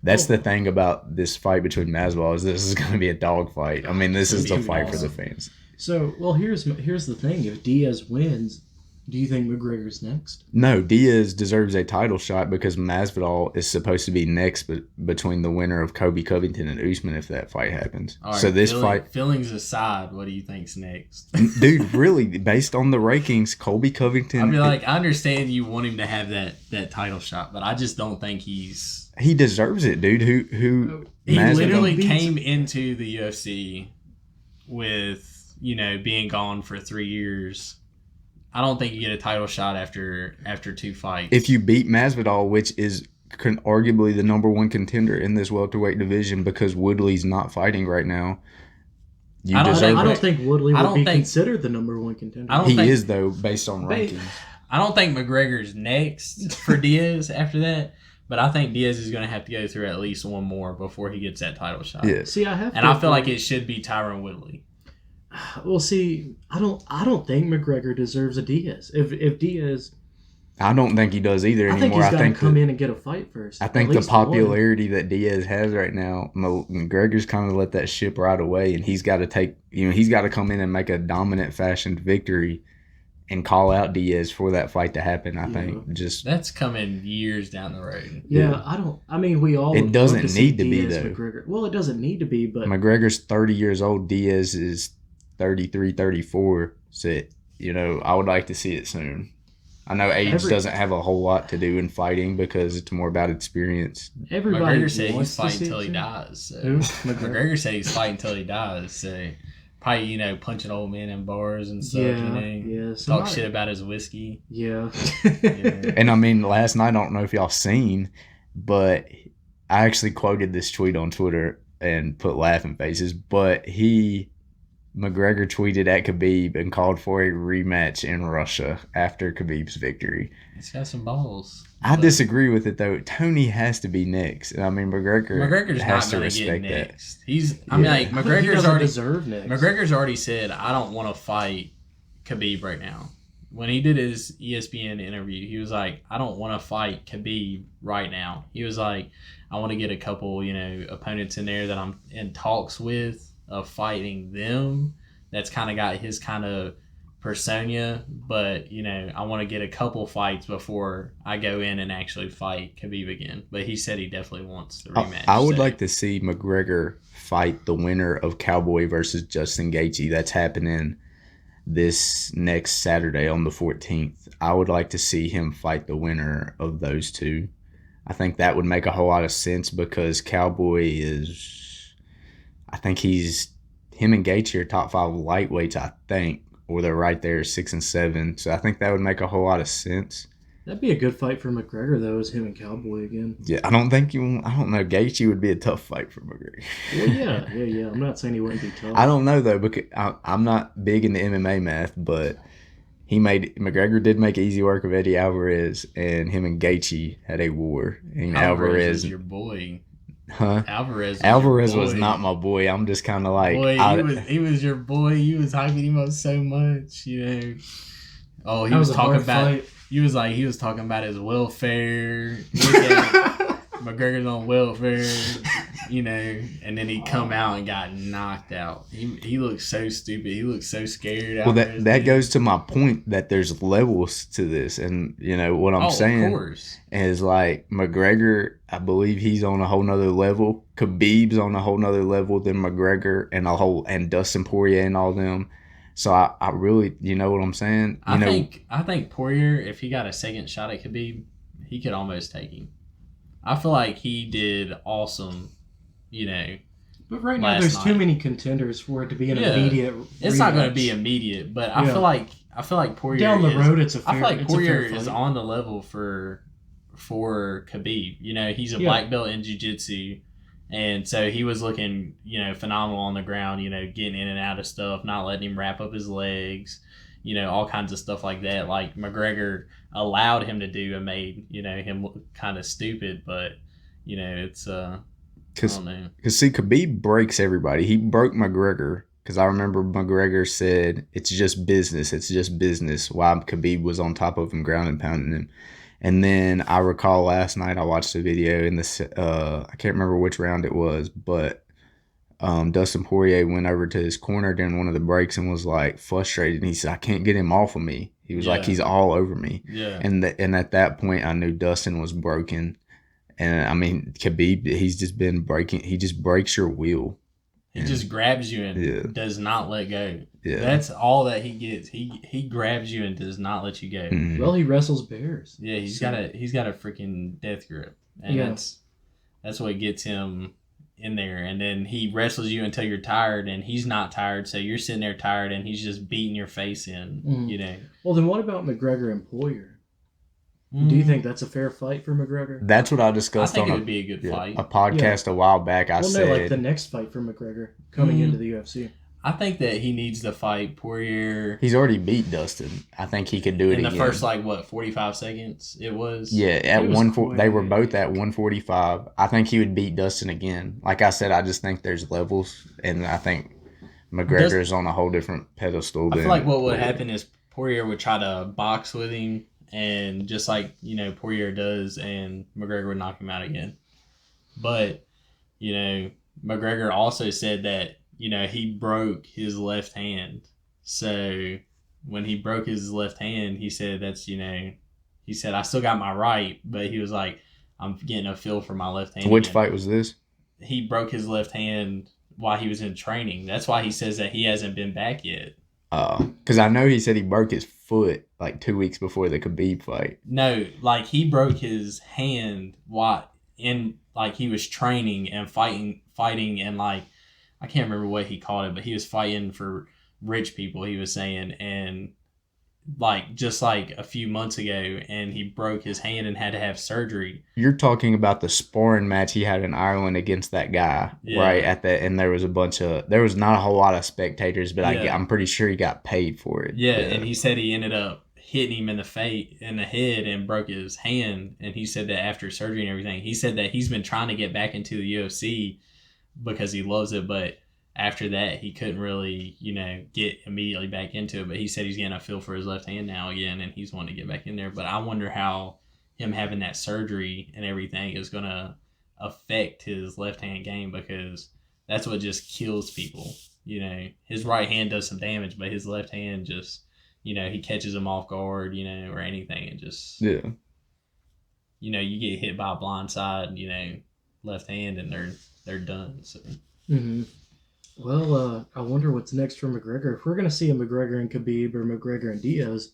That's the thing about this fight between Masvidal is this is going to be a dog fight. I mean, this is the fight for the fans. So, well, here's the thing. If Diaz wins, do you think McGregor's next? No, Diaz deserves a title shot because Masvidal is supposed to be next between the winner of Kobe Covington and Usman if that fight happens. All right, so this fight... Feelings aside, what do you think's next? Dude, really, based on the rankings, Kobe Covington... I mean, I understand you want him to have that title shot, but I just don't think he's... He deserves it, dude. Who He literally came into the UFC with, being gone for 3 years... I don't think you get a title shot after 2 fights. If you beat Masvidal, which is arguably the number one contender in this welterweight division because Woodley's not fighting right now, I don't think Woodley would be considered the number one contender. He is, though, based on rankings. I don't think McGregor's next for Diaz after that, but I think Diaz is going to have to go through at least one more before he gets that title shot. Yeah. See, I feel like it should be Tyron Woodley. Well, see, I don't think McGregor deserves a Diaz. If Diaz, I don't think he does either anymore. I think he's got to come in and get a fight first. I think the popularity that Diaz has right now, McGregor's kind of let that ship ride away, and he's got to he's got to come in and make a dominant fashion victory and call out Diaz for that fight to happen. I think that's coming years down the road. Yeah, we all. It doesn't need to be though. McGregor. Well, it doesn't need to be, but McGregor's 30 years old. Diaz is 33, 34. So, I would like to see it soon. I know age doesn't have a whole lot to do in fighting because it's more about experience. McGregor said he's fighting until he dies. So. McGregor said he's fighting until he dies. So probably, punching old men in bars and stuff. Talk shit about his whiskey. Yeah. And I mean, last night, I don't know if y'all seen, but I actually quoted this tweet on Twitter and put laughing faces, but McGregor tweeted at Khabib and called for a rematch in Russia after Khabib's victory. He's got some balls. I disagree with it, though. Tony has to be next. And I mean, McGregor's has to respect that. McGregor's already said, I don't want to fight Khabib right now. When he did his ESPN interview, he was like, I don't want to fight Khabib right now. He was like, I want to get a couple, opponents in there that I'm in talks with of fighting them. That's kind of got his kind of persona, but I want to get a couple fights before I go in and actually fight Khabib again. But he said he definitely wants the rematch. I would like to see McGregor fight the winner of Cowboy versus Justin Gaethje. That's happening this next Saturday on the 14th. I would like to see him fight the winner of those two. I think that would make a whole lot of sense because Cowboy is, I think him and Gaethje are top 5 lightweights, I think, or they're right there, 6 and 7. So I think that would make a whole lot of sense. That'd be a good fight for McGregor, though, is him and Cowboy again. Yeah, I don't know. Gaethje would be a tough fight for McGregor. Well, yeah. I'm not saying he wouldn't be tough. I don't know, though, because I'm not big into MMA math, but McGregor did make easy work of Eddie Alvarez, and him and Gaethje had a war. And Alvarez is your boy. Huh? Alvarez was not my boy. I'm just kind of like... Boy, he was your boy. You was hyping him up so much, you know. Oh, he was talking about... He was talking about his welfare. McGregor's on welfare, you know, and then he come out and got knocked out. He looks so stupid. He looks so scared. Well, that goes to my point that there's levels to this, and you know what I'm saying. Of course. Is like McGregor. I believe he's on a whole nother level. Khabib's on a whole nother level than McGregor and Dustin Poirier and all them. So I really, you know what I'm saying? I think Poirier, if he got a second shot at Khabib, he could almost take him. I feel like he did awesome, you know. But right now, there's too many contenders for it to be an immediate. It's not going to be immediate, but I feel like Poirier down the road. It's a fair. I feel like Poirier is on the level for Khabib. You know, he's a black belt in jiu-jitsu. And so he was looking, you know, phenomenal on the ground, you know, getting in and out of stuff, not letting him wrap up his legs, you know, all kinds of stuff like that. Like McGregor allowed him to do and made, you know, him look kind of stupid. But, you know, it's, I don't know. Because, see, Khabib breaks everybody. He broke McGregor because I remember McGregor said, it's just business. It's just business. While Khabib was on top of him, ground and pounding him. And then I recall last night I watched a video in this, I can't remember which round it was, but Dustin Poirier went over to his corner during one of the breaks and was like frustrated. And he said, I can't get him off of me. He was like, he's all over me. Yeah. And at that point I knew Dustin was broken. And I mean, Khabib, he's just been breaking. He just breaks your will. He just grabs you and does not let go. Yeah. That's all that he gets. He grabs you and does not let you go. Mm-hmm. Well, he wrestles bears. Yeah, he's got a freaking death grip. And that's what gets him in there. And then he wrestles you until you're tired, and he's not tired, so you're sitting there tired, and he's just beating your face in, you know. Well, then what about McGregor and Poirier? Do you think that's a fair fight for McGregor? That's what I discussed it would be a good fight. A podcast a while back. I said, like the next fight for McGregor coming into the UFC. I think that he needs to fight Poirier. He's already beat Dustin. I think he could do it in again. the first 45 seconds. It was. Yeah, they were both at 145. I think he would beat Dustin again. Like I said, I just think there's levels, and I think McGregor is on a whole different pedestal. I feel like what would happen is Poirier would try to box with him. And just like, you know, Poirier does, and McGregor would knock him out again. But, you know, McGregor also said that, you know, he broke his left hand. So when he broke his left hand, he said that's, you know, he said, I still got my right, but he was like, I'm getting a feel for my left hand. Which fight was this? He broke his left hand while he was in training. That's why he says that he hasn't been back yet. Because I know he said he broke his foot like 2 weeks before the Khabib fight. No, like he broke his hand while he was training and fighting and like I can't remember what he called it, but he was fighting for rich people, he was saying, and like just like a few months ago, and he broke his hand and had to have surgery. You're talking about the sparring match he had in Ireland against that guy, right? And there was not a whole lot of spectators, but I'm pretty sure he got paid for it. Yeah, and he said he ended up hitting him in the head and broke his hand. And he said that after surgery and everything, he said that he's been trying to get back into the UFC because he loves it, but after that, he couldn't really, you know, get immediately back into it. But he said he's getting a feel for his left hand now again, and he's wanting to get back in there. But I wonder how him having that surgery and everything is going to affect his left hand game, because that's what just kills people. You know, his right hand does some damage, but his left hand just, you know, he catches them off guard, you know, or anything. And just, you know, you get hit by a blind side, you know, left hand, and they're done. So. Mm-hmm. Well, I wonder what's next for McGregor. If we're going to see a McGregor and Khabib or McGregor and Diaz,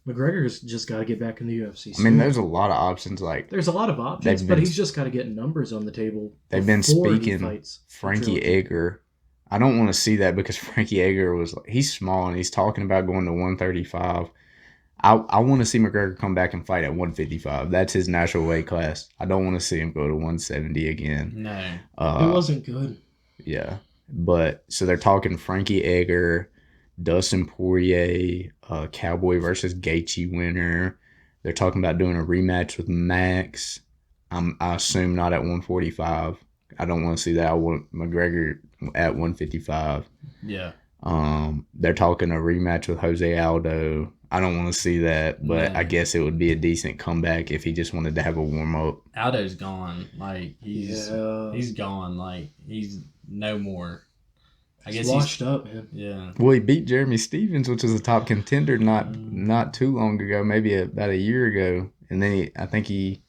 McGregor's just got to get back in the UFC. I mean, there's a lot of options. Like there's a lot of options, but he's just got to get numbers on the table. They've been speaking fights Frankie Edgar. I don't want to see that because Frankie Edgar he's small and he's talking about going to 135. I want to see McGregor come back and fight at 155. That's his natural weight class. I don't want to see him go to 170 again. No. It wasn't good. Yeah. But so they're talking Frankie Edgar, Dustin Poirier, Cowboy versus Gaethje winner. They're talking about doing a rematch with Max. I assume not at 145. I don't want to see that. I want McGregor at 155. Yeah. They're talking a rematch with Jose Aldo. I don't want to see that, but I guess it would be a decent comeback if he just wanted to have a warm up. Aldo's gone. Like he's gone. Like he's no more. I guess he's washed up, man. Yeah. Well, he beat Jeremy Stephens, which was a top contender not too long ago, maybe about a year ago, and then I think he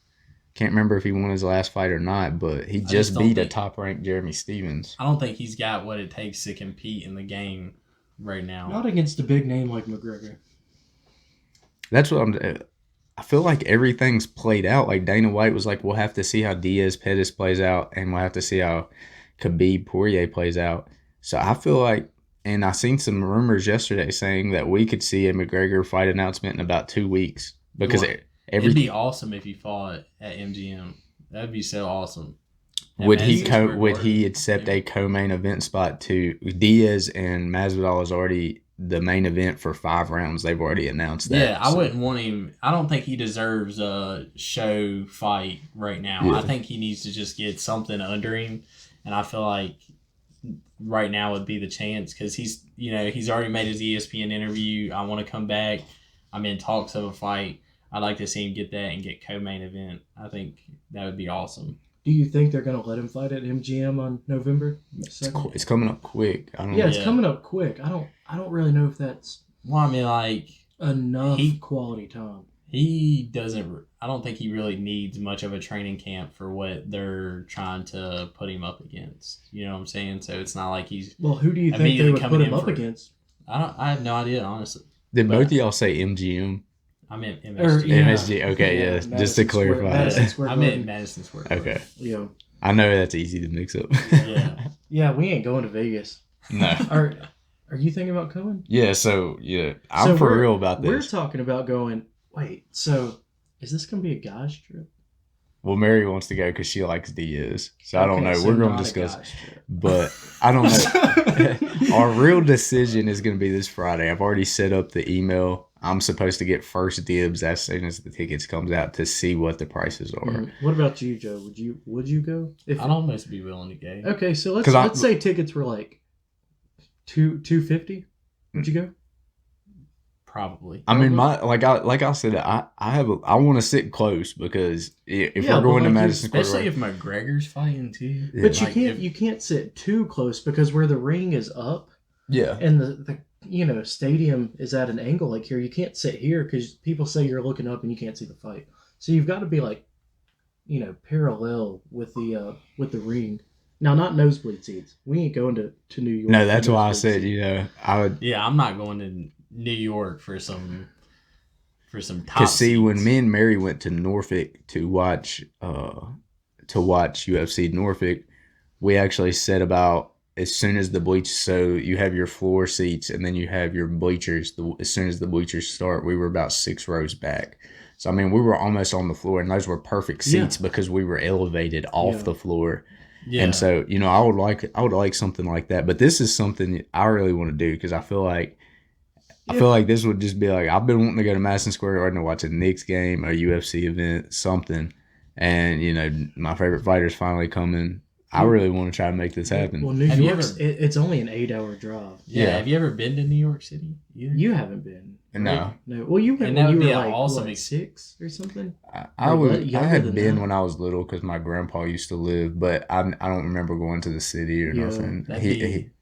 can't remember if he won his last fight or not, but he just beat a top ranked Jeremy Stephens. I don't think he's got what it takes to compete in the game right now. Not against a big name like McGregor. That's what I feel like everything's played out. Like Dana White was like, we'll have to see how Diaz Pettis plays out, and we'll have to see how Khabib Poirier plays out. So I feel like, and I seen some rumors yesterday saying that we could see a McGregor fight announcement in about 2 weeks because it'd be awesome if he fought at MGM. That'd be so awesome. Would he accept a co-main event spot to Diaz and Masvidal is already the main event for 5 rounds? They've already announced that. Yeah, I wouldn't want him. I don't think he deserves a show fight right now. Yeah. I think he needs to just get something under him, and I feel like right now would be the chance because he's already made his ESPN interview. I want to come back. I'm in talks of a fight. I'd like to see him get that and get co-main event. I think that would be awesome. Do you think they're going to let him fight at MGM on November 2nd? It's coming up quick. It's coming up quick. I don't really know if that's enough quality time. He doesn't. I don't think he really needs much of a training camp for what they're trying to put him up against. You know what I'm saying? So it's not like he's. Well, who do you think they would put him up against? I have no idea, honestly. Did both of y'all say MGM? I meant MSG. MSG. Okay, yeah. Just to clarify. I meant Madison Square Garden. Okay. Yeah. I know that's easy to mix up. Yeah. Yeah, we ain't going to Vegas. No. Are you thinking about coming? Yeah. So I'm for real about this. We're talking about going. Wait. So is this gonna be a guys trip? Well, Mary wants to go because she likes Diaz. So I don't know. We're going to discuss. But I don't know. Our real decision is going to be this Friday. I've already set up the email. I'm supposed to get first dibs as soon as the tickets comes out to see what the prices are. Mm-hmm. What about you, Joe? Would you go? I'd almost be willing to go. Okay, so let's say tickets were like $250. Would you go? Probably. I mean, like I said, I want to sit close because if we're going to Madison Square Garden, especially if McGregor's fighting too. Yeah. But you can't sit too close because where the ring is up, and the stadium is at an angle like here. You can't sit here because people say you're looking up and you can't see the fight. So you've got to be like, parallel with the ring. Now, not nosebleed seats. We ain't going to New York. No, that's why I said I would. Yeah, I'm not going to New York for some top. Because see, seats. when me and Mary went to Norfolk to watch UFC Norfolk, we actually said about as soon as the bleachers. So you have your floor seats and then you have your bleachers. As soon as the bleachers start, we were about 6 rows back. So I mean, we were almost on the floor, and those were perfect seats because we were elevated off the floor. Yeah. And so I would like something like that. But this is something I really want to do because I feel like. I feel like this would just be like, I've been wanting to go to Madison Square Garden to watch a Knicks game, a UFC event, something. And, my favorite fighter's finally coming. I really want to try to make this happen. Well, New York's, it's only an 8-hour drive. Yeah. Have you ever been to New York City? You haven't been. No. No. Well, you went when you were like awesome 6 or something? I had been when I was little because my grandpa used to live, but I don't remember going to the city or nothing.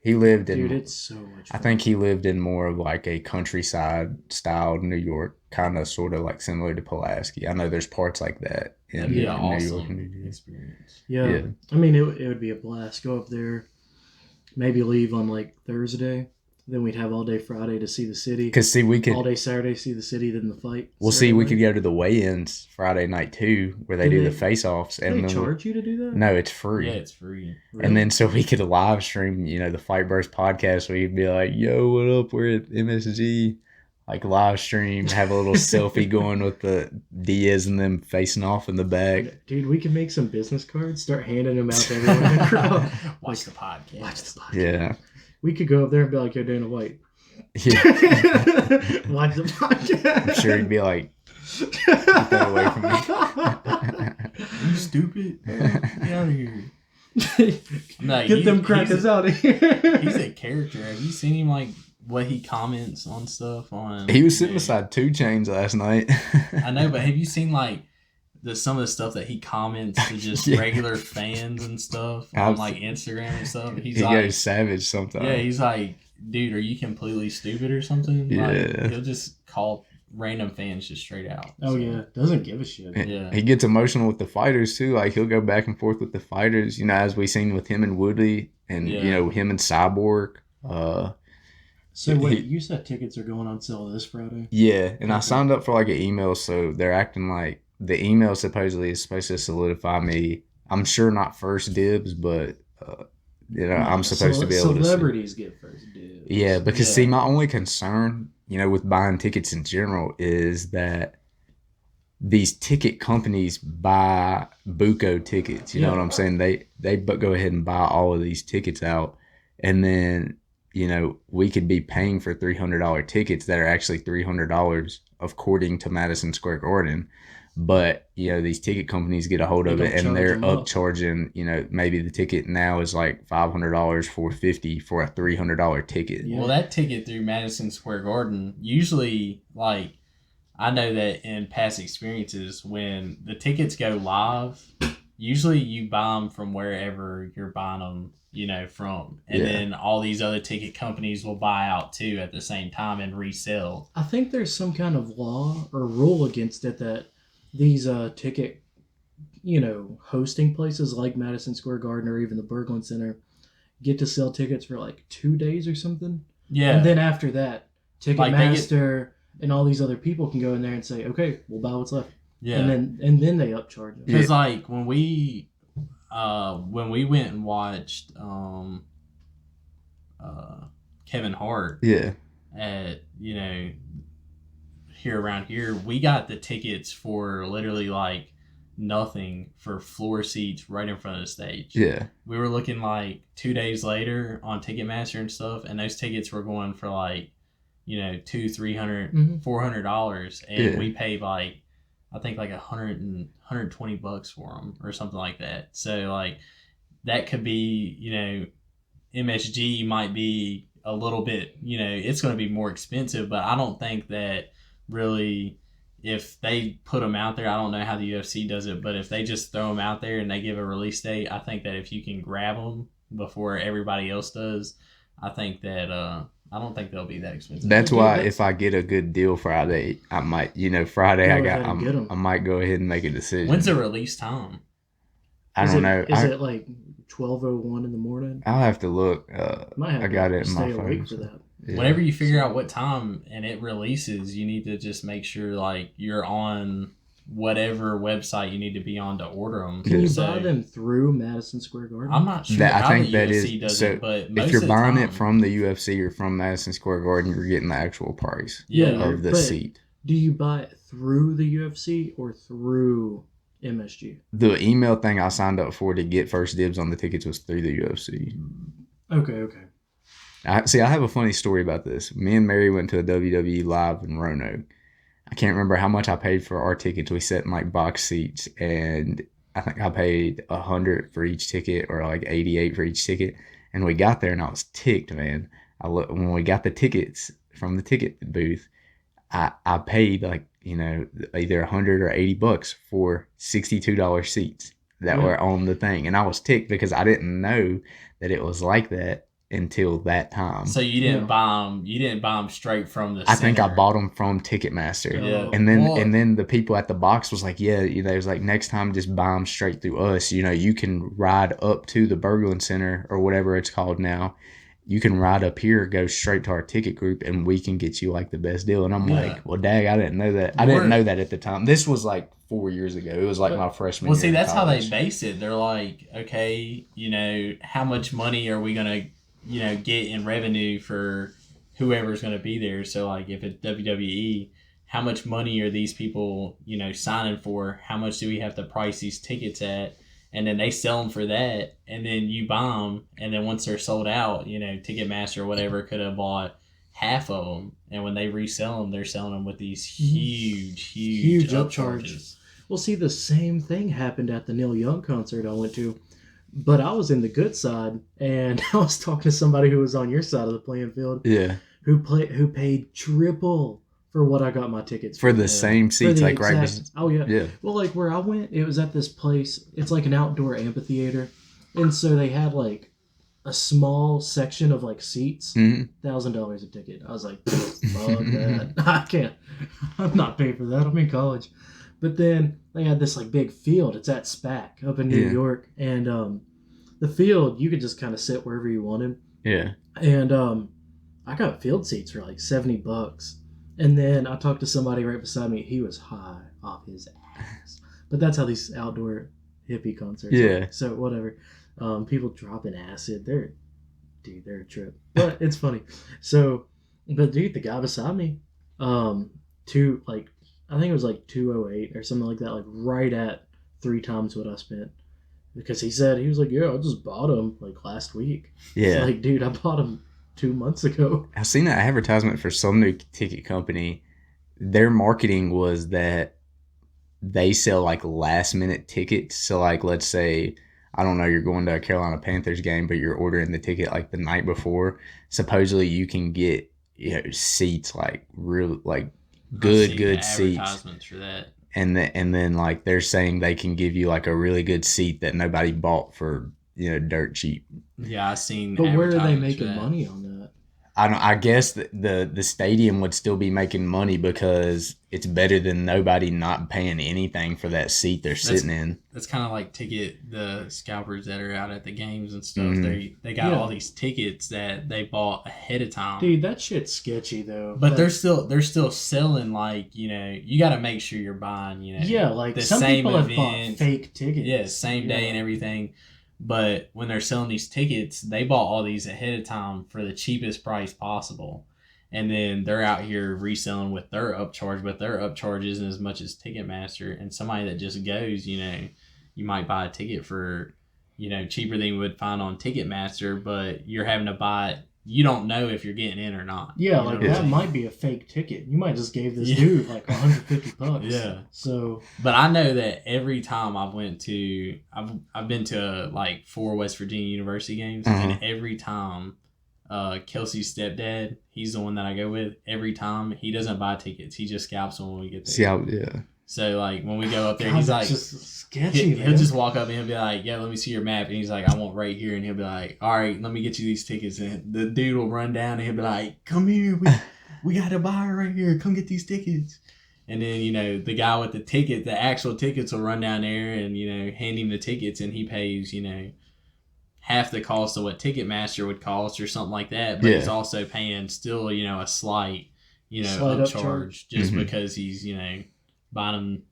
He lived in... Dude, it's so much fun. I think he lived in more of like a countryside style New York, kind of sort of like similar to Pulaski. I know there's parts like that in New York. Experience. Yeah. I mean, it would be a blast. Go up there. maybe leave on like Thursday. Then we'd have all day Friday to see the city. Because see, we could all day Saturday see the city, then the fight. Well, Saturday see, we night. could go to the weigh-ins Friday night too, where they do the face-offs. Do And they then charge you to do that? No, it's free. Yeah, it's free. And then so we could live stream, the Fight Burst podcast. Where you'd be like, "Yo, what up? We're at MSG." Like live stream, have a little selfie going with the Diaz and them facing off in the back. Dude, we can make some business cards, start handing them out to everyone in the crowd. Watch the podcast. Watch the podcast. Yeah. We could go up there and be like, "Yo, Dana White." Yeah. Watch the podcast. I'm sure he'd be like, "Get that away from me." You stupid. Get out of here. No, Get them crackers out of here. He's a character. Have you seen him, like, what he comments on stuff on? He was sitting beside 2 Chainz last night. I know, but have you seen, like, some of the stuff that he comments to just Yeah. regular fans and stuff on, like, Instagram and stuff? He's he like, goes savage sometimes. yeah, he's like, dude, are you completely stupid or something? Yeah. Like, he'll just call random fans just straight out. Oh, yeah. Doesn't give a shit. Yeah. He gets emotional with the fighters too. Like he'll go back and forth with the fighters. As we seen with him and Woodley, and Yeah. him and Cyborg. So wait, you said tickets are going on sale this Friday? Yeah, and I signed up for like an email, so they're acting like the email supposedly is supposed to solidify me. I'm sure not first dibs, but I'm supposed to be able to. Celebrities get first dibs. Yeah, because Yeah. see, my only concern, with buying tickets in general is that these ticket companies buy buco tickets. You know what I'm saying? They go ahead and buy all of these tickets out, and then we could be paying for $300 tickets that are actually $300 according to Madison Square Garden. But, these ticket companies get a hold of it and they're upcharging, maybe the ticket now is like $500, $450 for a $300 ticket. Yeah. Well, that ticket through Madison Square Garden, usually, like, I know that in past experiences, when the tickets go live, usually you buy them from wherever you're buying them, from. And then all these other ticket companies will buy out too at the same time and resell. I think there's some kind of law or rule against it that these ticket, hosting places like Madison Square Garden or even the Berglund Center get to sell tickets for like 2 days or something. Yeah. And then after that, Like, Ticketmaster and all these other people can go in there and say, "Okay, we'll buy what's left." Yeah. And then they upcharge them. Because, like, when we went and watched Kevin Hart Yeah. at, here around here, we got the tickets for literally, like, nothing for floor seats right in front of the stage. Yeah. We were looking, like, 2 days later on Ticketmaster and stuff, and those tickets were going for, like, $200, $300, $400, and we paid, like, I think like $120 for them or something like that. So, like, that could be, MSG might be a little bit, it's going to be more expensive, but I don't think that really, if they put them out there, I don't know how the UFC does it, but if they just throw them out there and they give a release date, I think that if you can grab them before everybody else does, I think that, I don't think they'll be that expensive. That's why if I get a good deal Friday, I might, Friday Go ahead and get 'em. I might go ahead and make a decision. When's the release time? I don't know. Is it like 12:01 in the morning? I'll have to look. Might have I got to it in my stay awake phone. for that. Yeah. Whenever you figure out what time and it releases, you need to just make sure, like, you're on whatever website you need to be on to order them. Can you buy them through Madison Square Garden? I'm not sure I how think the that UFC is does so. it, but most If you're of the buying time, it from the UFC or from Madison Square Garden, you're getting the actual price Yeah, of the but seat. Do you buy it through the UFC or through MSG? The email thing I signed up for to get first dibs on the tickets was through the UFC. Okay. I have a funny story about this. Me and Mary went to a WWE live in Roanoke. I can't remember how much I paid for our tickets. We sat in like box seats, and I think I paid $100 for each ticket, or like $88 for each ticket. And we got there, and I was ticked, man. When we got the tickets from the ticket booth, I paid like either $100 or $80 for $62 seats that were on the thing, and I was ticked because I didn't know that it was like that. until that time. So you didn't buy them. You didn't buy them straight from the. I think I center. bought them from Ticketmaster. Yeah. And then the people at the box was like, yeah, you know, it was like, next time just buy them straight through us. You know, you can ride up to the Berglund Center or whatever it's called now. You can ride up here, go straight to our ticket group, and we can get you like the best deal. And I'm like, well, dang, I didn't know that. I didn't know that at the time. This was like 4 years ago. It was like my freshman year. Well, see, that's how they base it. They're like, okay, you know, how much money are we gonna, you know, get in revenue for whoever's gonna be there? So like, if it's WWE, how much money are these people, you know, signing for? How much do we have to price these tickets at? And then they sell them for that, and then you buy them, and then once they're sold out, you know, Ticketmaster or whatever could have bought half of them, and when they resell them, they're selling them with these huge upcharges. Well, see, the same thing happened at the Neil Young concert I went to, but I was in the good side, and I was talking to somebody who was on your side of the playing field. Yeah. Who paid triple for what I got my tickets for the same seats, like right. Oh yeah. Yeah. Well, like where I went, it was at this place. It's like an outdoor amphitheater, and so they had like a small section of like seats. $1,000 a ticket. I was like, fuck that. I can't. I'm not paying for that. I'm in college. But then they had this like big field. It's at SPAC up in New York, and the field you could just kind of sit wherever you wanted. Yeah. And I got field seats for like $70. And then I talked to somebody right beside me. He was high off his ass. But that's how these outdoor hippie concerts are. So whatever. People dropping acid. They're a trip. But it's funny. So, but dude, the guy beside me, I think it was like 208 or something like that, like right at 3 times what I spent. Because he was like, yeah, I just bought them like last week. Yeah. Like, dude, I bought them 2 months ago. I've seen that advertisement for some new ticket company. Their marketing was that they sell like last minute tickets. So like, let's say, I don't know, you're going to a Carolina Panthers game, but you're ordering the ticket like the night before. Supposedly you can get, you know, seats, like real, like good seats. Advertisements for that. And then like they're saying they can give you like a really good seat that nobody bought for, you know, dirt cheap. Yeah, I seen. But where are they making money on that? I guess the stadium would still be making money because it's better than nobody not paying anything for that seat they're sitting in. That's kind of like the scalpers that are out at the games and stuff. They got all these tickets that they bought ahead of time. Dude, that shit's sketchy though. But they're still selling, like, you know, you got to make sure you're buying, you know, like the some same people event, have bought fake tickets. Yeah, same day and everything. But when they're selling these tickets, they bought all these ahead of time for the cheapest price possible. And then they're out here reselling with their upcharge, but their upcharge isn't as much as Ticketmaster. And somebody that just goes, you know, you might buy a ticket for, you know, cheaper than you would find on Ticketmaster, but you're having to buy it. You don't know if you're getting in or not. Yeah, like that might be a fake ticket. You might just gave this dude like $150. Yeah. So, but I know that every time I've been to like 4 West Virginia University games, and every time Kelsey's stepdad, he's the one that I go with. Every time he doesn't buy tickets, he just scalps them when we get there. So like when we go up there, he's like, just sketchy. He'll just walk up and he'll be like, yeah, let me see your map. And he's like, I want right here. And he'll be like, all right, let me get you these tickets. And the dude will run down and he'll be like, come here, we got a buyer right here. Come get these tickets. And then, you know, the guy with the actual tickets will run down there and, you know, hand him the tickets, and he pays, you know, half the cost of what Ticketmaster would cost or something like that. But he's also paying still, you know, a slight, you know, upcharge just because he's, you know, buying them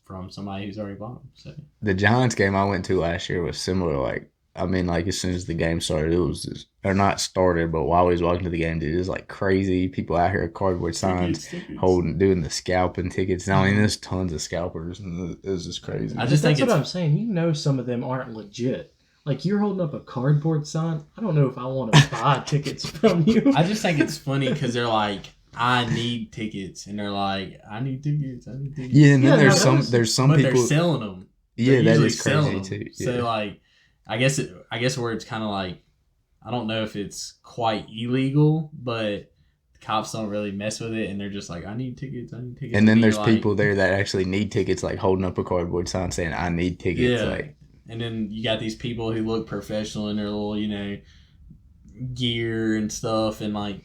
from somebody who's already bought them. So the Giants game I went to last year was similar. Like, I mean, like as soon as the game started, it was just, or not started, but while we was walking to the game, dude, it was like crazy. People out here with cardboard signs, doing the scalping tickets. I mean, there's tons of scalpers, and it was just crazy. I just think that's what I'm saying. You know, some of them aren't legit. Like, you're holding up a cardboard sign. I don't know if I want to buy tickets from you. I just think it's funny because they're like, I need tickets, and they're like, I need tickets. Yeah, and then there's some but people they're selling them. Yeah, that is crazy too. Yeah. So like, I guess where it's kind of like, I don't know if it's quite illegal, but the cops don't really mess with it, and they're just like, I need tickets. And then there's people there that actually need tickets, like holding up a cardboard sign saying, I need tickets. Yeah. Like, and then you got these people who look professional in their little, you know, gear and stuff, and like,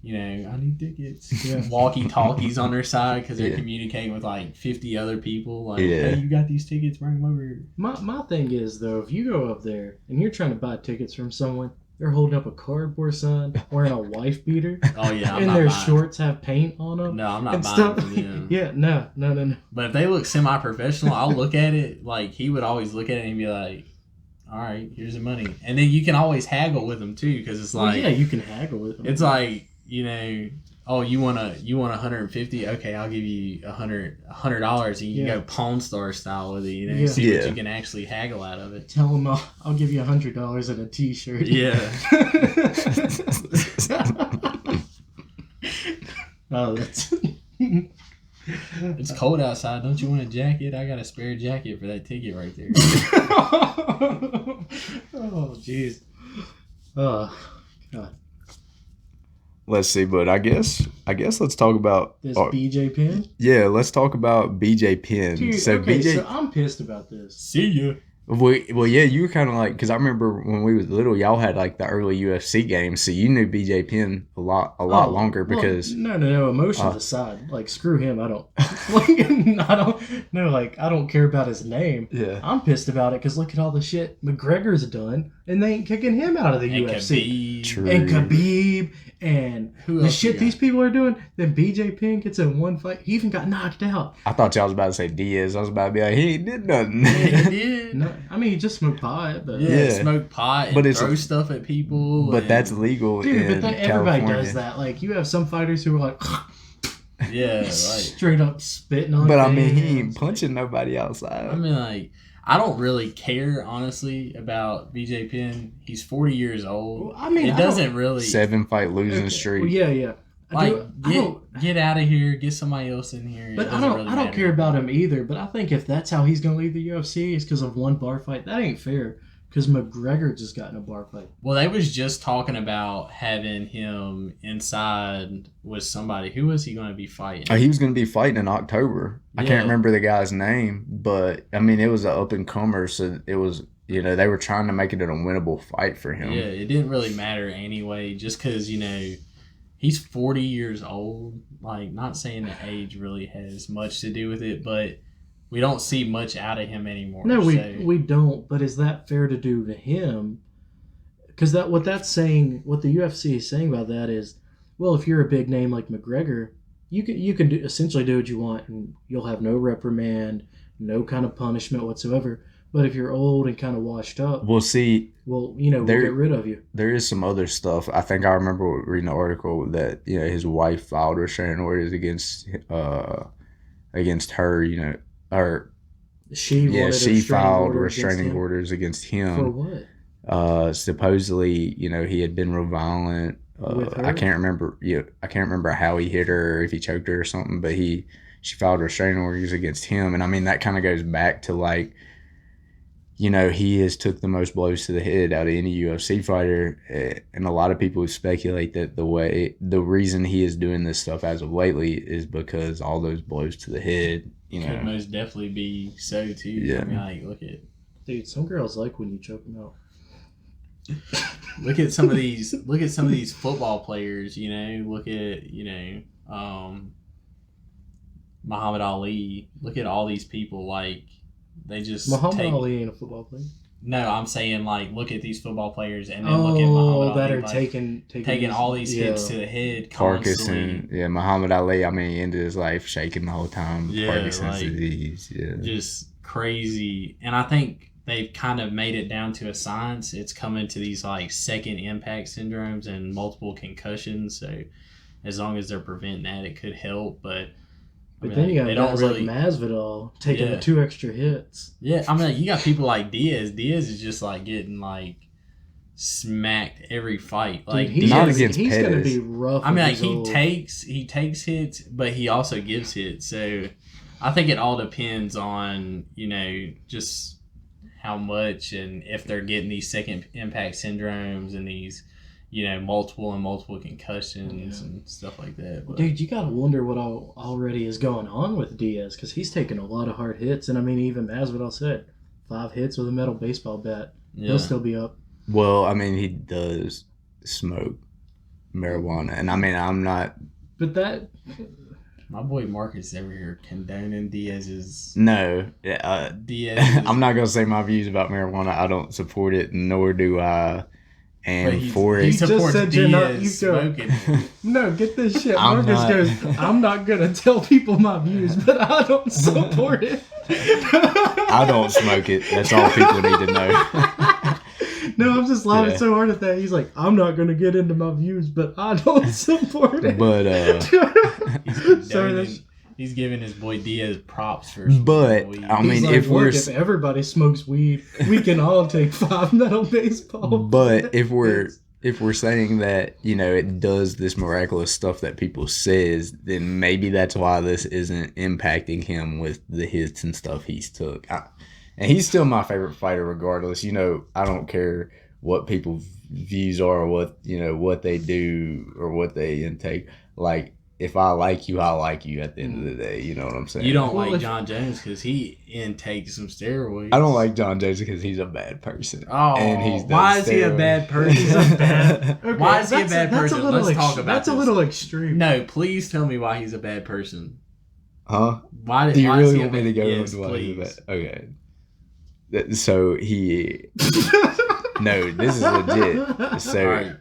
you know, I need tickets. Yeah. Walkie talkies on their side because they're Yeah. communicating with like 50 other people. Like, Yeah. hey, you got these tickets? Bring them over here. My thing is though, if you go up there and you're trying to buy tickets from someone, they're holding up a cardboard sign, wearing a wife beater, Oh yeah, I'm and not their buying. shorts have paint on them. No, I'm not and buying stuff. from them. Yeah, no. But if they look semi-professional, I'll look at it. Like, he would always look at it and be like, all right, here's the money. And then you can always haggle with them too, because it's Well, like, yeah, you can haggle with them. it's like, you know, oh, you want 150? Okay, I'll give you $100, and you Yeah. can go Pawn Star style with it, you know, Yeah. see what Yeah. you can actually haggle out of it. Tell them I'll give you $100 and a T-shirt. Yeah. Oh, that's. It's cold outside. Don't you want a jacket? I got a spare jacket for that ticket right there. Oh, jeez. Oh, God. Let's see, but I guess let's talk about This BJ Penn? yeah, let's talk about BJ Penn. Dude, So okay, BJ, so I'm pissed about this. See ya. well, yeah, you were kind of like, because I remember when we was little, y'all had like the early UFC games, so you knew BJ Penn a lot Oh, longer well, because no, emotions aside, like, screw him. I don't, I don't care about his name. yeah, I'm pissed about it because look at all the shit McGregor's done, and they ain't kicking him out of the And UFC. Khabib. True. And Khabib, and Who the else shit you these got? people are doing. Then BJ Penn gets in one fight. He even got knocked out. I thought y'all was about to say Diaz. I was about to be like, he ain't did nothing. Yeah, he did. No, I mean, he just smoked pot, but Yeah, Yeah. smoke pot and But it's- throw stuff at people. But and- that's legal dude, in but everybody California. does that. Like, you have some fighters who are like yeah, like, straight up spitting on. But I mean, he fans. ain't punching nobody outside. I mean, like, I don't really care, honestly, about BJ Penn. He's 40 years old. Well, I mean, it I don't- doesn't really. 7-fight losing Okay, streak. well, yeah. I Get out of here. Get somebody else in here. But It I doesn't don't. really I don't matter. care about him either. But I think if that's how he's gonna leave the UFC, is because of one bar fight. That ain't fair. Because McGregor just got in a bar fight. Well, they was just talking about having him inside with somebody. Who was he going to be fighting? Oh, he was going to be fighting in October. I Yeah. can't remember the guy's name, but I mean, it was an up and comer, so it was, you know, they were trying to make it a winnable fight for him. Yeah, it didn't really matter anyway, just because, you know, he's 40 years old. Like, not saying that age really has much to do with it, but we don't see much out of him anymore. No, so. we don't. But is that fair to do to him? Because what the UFC is saying about that is, well, if you're a big name like McGregor, you can essentially do what you want, and you'll have no reprimand, no kind of punishment whatsoever. But if you're old and kind of washed up, We'll see. well, we'll get rid of you. There is some other stuff. I think I remember reading an article that, you know, his wife filed restraining orders against her, you know, or She filed order restraining against him. orders against For him. what? Supposedly, you know, he had been real violent. With her? I can't remember. I can't remember how he hit her or if he choked her or something. But she filed restraining orders against him, and I mean that kind of goes back to, like, you know, he has took the most blows to the head out of any UFC fighter, and a lot of people speculate that the reason he is doing this stuff as of lately is because all those blows to the head, you Could know. most definitely be so, too. Yeah. I mean, like, Dude, some girls like when you choke them out. look at some of these football players, you know. Look at, you know, Muhammad Ali. Look at all these people, like, they just Muhammad take, Ali ain't a football player. No, I'm saying, like, look at these football players and then look at Muhammad that Ali, are like, taking all these hits to the head Parkinson, constantly. Muhammad Ali. I mean, he ended his life shaking the whole time. Yeah, Parkinson's like, disease. Yeah, Just crazy. And I think they've kind of made it down to a science. It's coming to these, like, second impact syndromes and multiple concussions. So as long as they're preventing that, it could help. But But then you got they don't guys really. like Masvidal taking Yeah. the 2 extra hits. Yeah, I mean, you got people like Diaz. Diaz is just, like, getting, like, smacked every fight. Like, Dude, he's Not gonna, against he's gonna Pettis. be rough. I mean, when like, he's he old. takes hits, but he also gives hits. So I think it all depends on, you know, just how much and if they're getting these second impact syndromes and these, you know, multiple concussions and stuff like that. But, Dude, you gotta wonder what already is going on with Diaz, because he's taking a lot of hard hits, and I mean, even Masvidal said 5 hits with a metal baseball bat, yeah. he'll still be up. Well, I mean, he does smoke marijuana. And I mean, I'm not. But that. My boy Marcus over here condoning Diaz's. No. Diaz. I'm not going to say my views about marijuana. I don't support it, nor do I. And for he it. supports said Diaz you're not- you go- smoking. No, get this shit. I'm Marcus not- goes, I'm not going to tell people my views, but I don't support it. I don't smoke it. That's all people need to know. No, I'm just laughing Yeah. so hard at that. He's like, I'm not going to get into my views, but I don't support it. But, He's, Sorry, condoning- he's giving his boy Diaz props for But, smoking weed. I mean, He's like, if we're. look, if everybody smokes weed, we can all take 5 metal baseball. But if we're saying that, you know, it does this miraculous stuff that people says, then maybe that's why this isn't impacting him with the hits and stuff he's took. And he's still my favorite fighter regardless. You know, I don't care what people's views are or what, you know, what they do or what they intake. Like, if I like you, I like you at the end of the day. You know what I'm saying? You don't Well, like if- John Jones because he intakes some steroids. I don't like John Jones because he's a bad person. Oh, and he's done why is he a steroids. bad person? He's a bad- Okay, Why is he a that's bad person? That's a little Let's talk about That's this. a little extreme. No, please tell me why he's a bad person. Huh? Why? Do you why is really he a want me bad- to go Yes, into why he's please. bad? Okay. So he. No, this is legit. So Alright.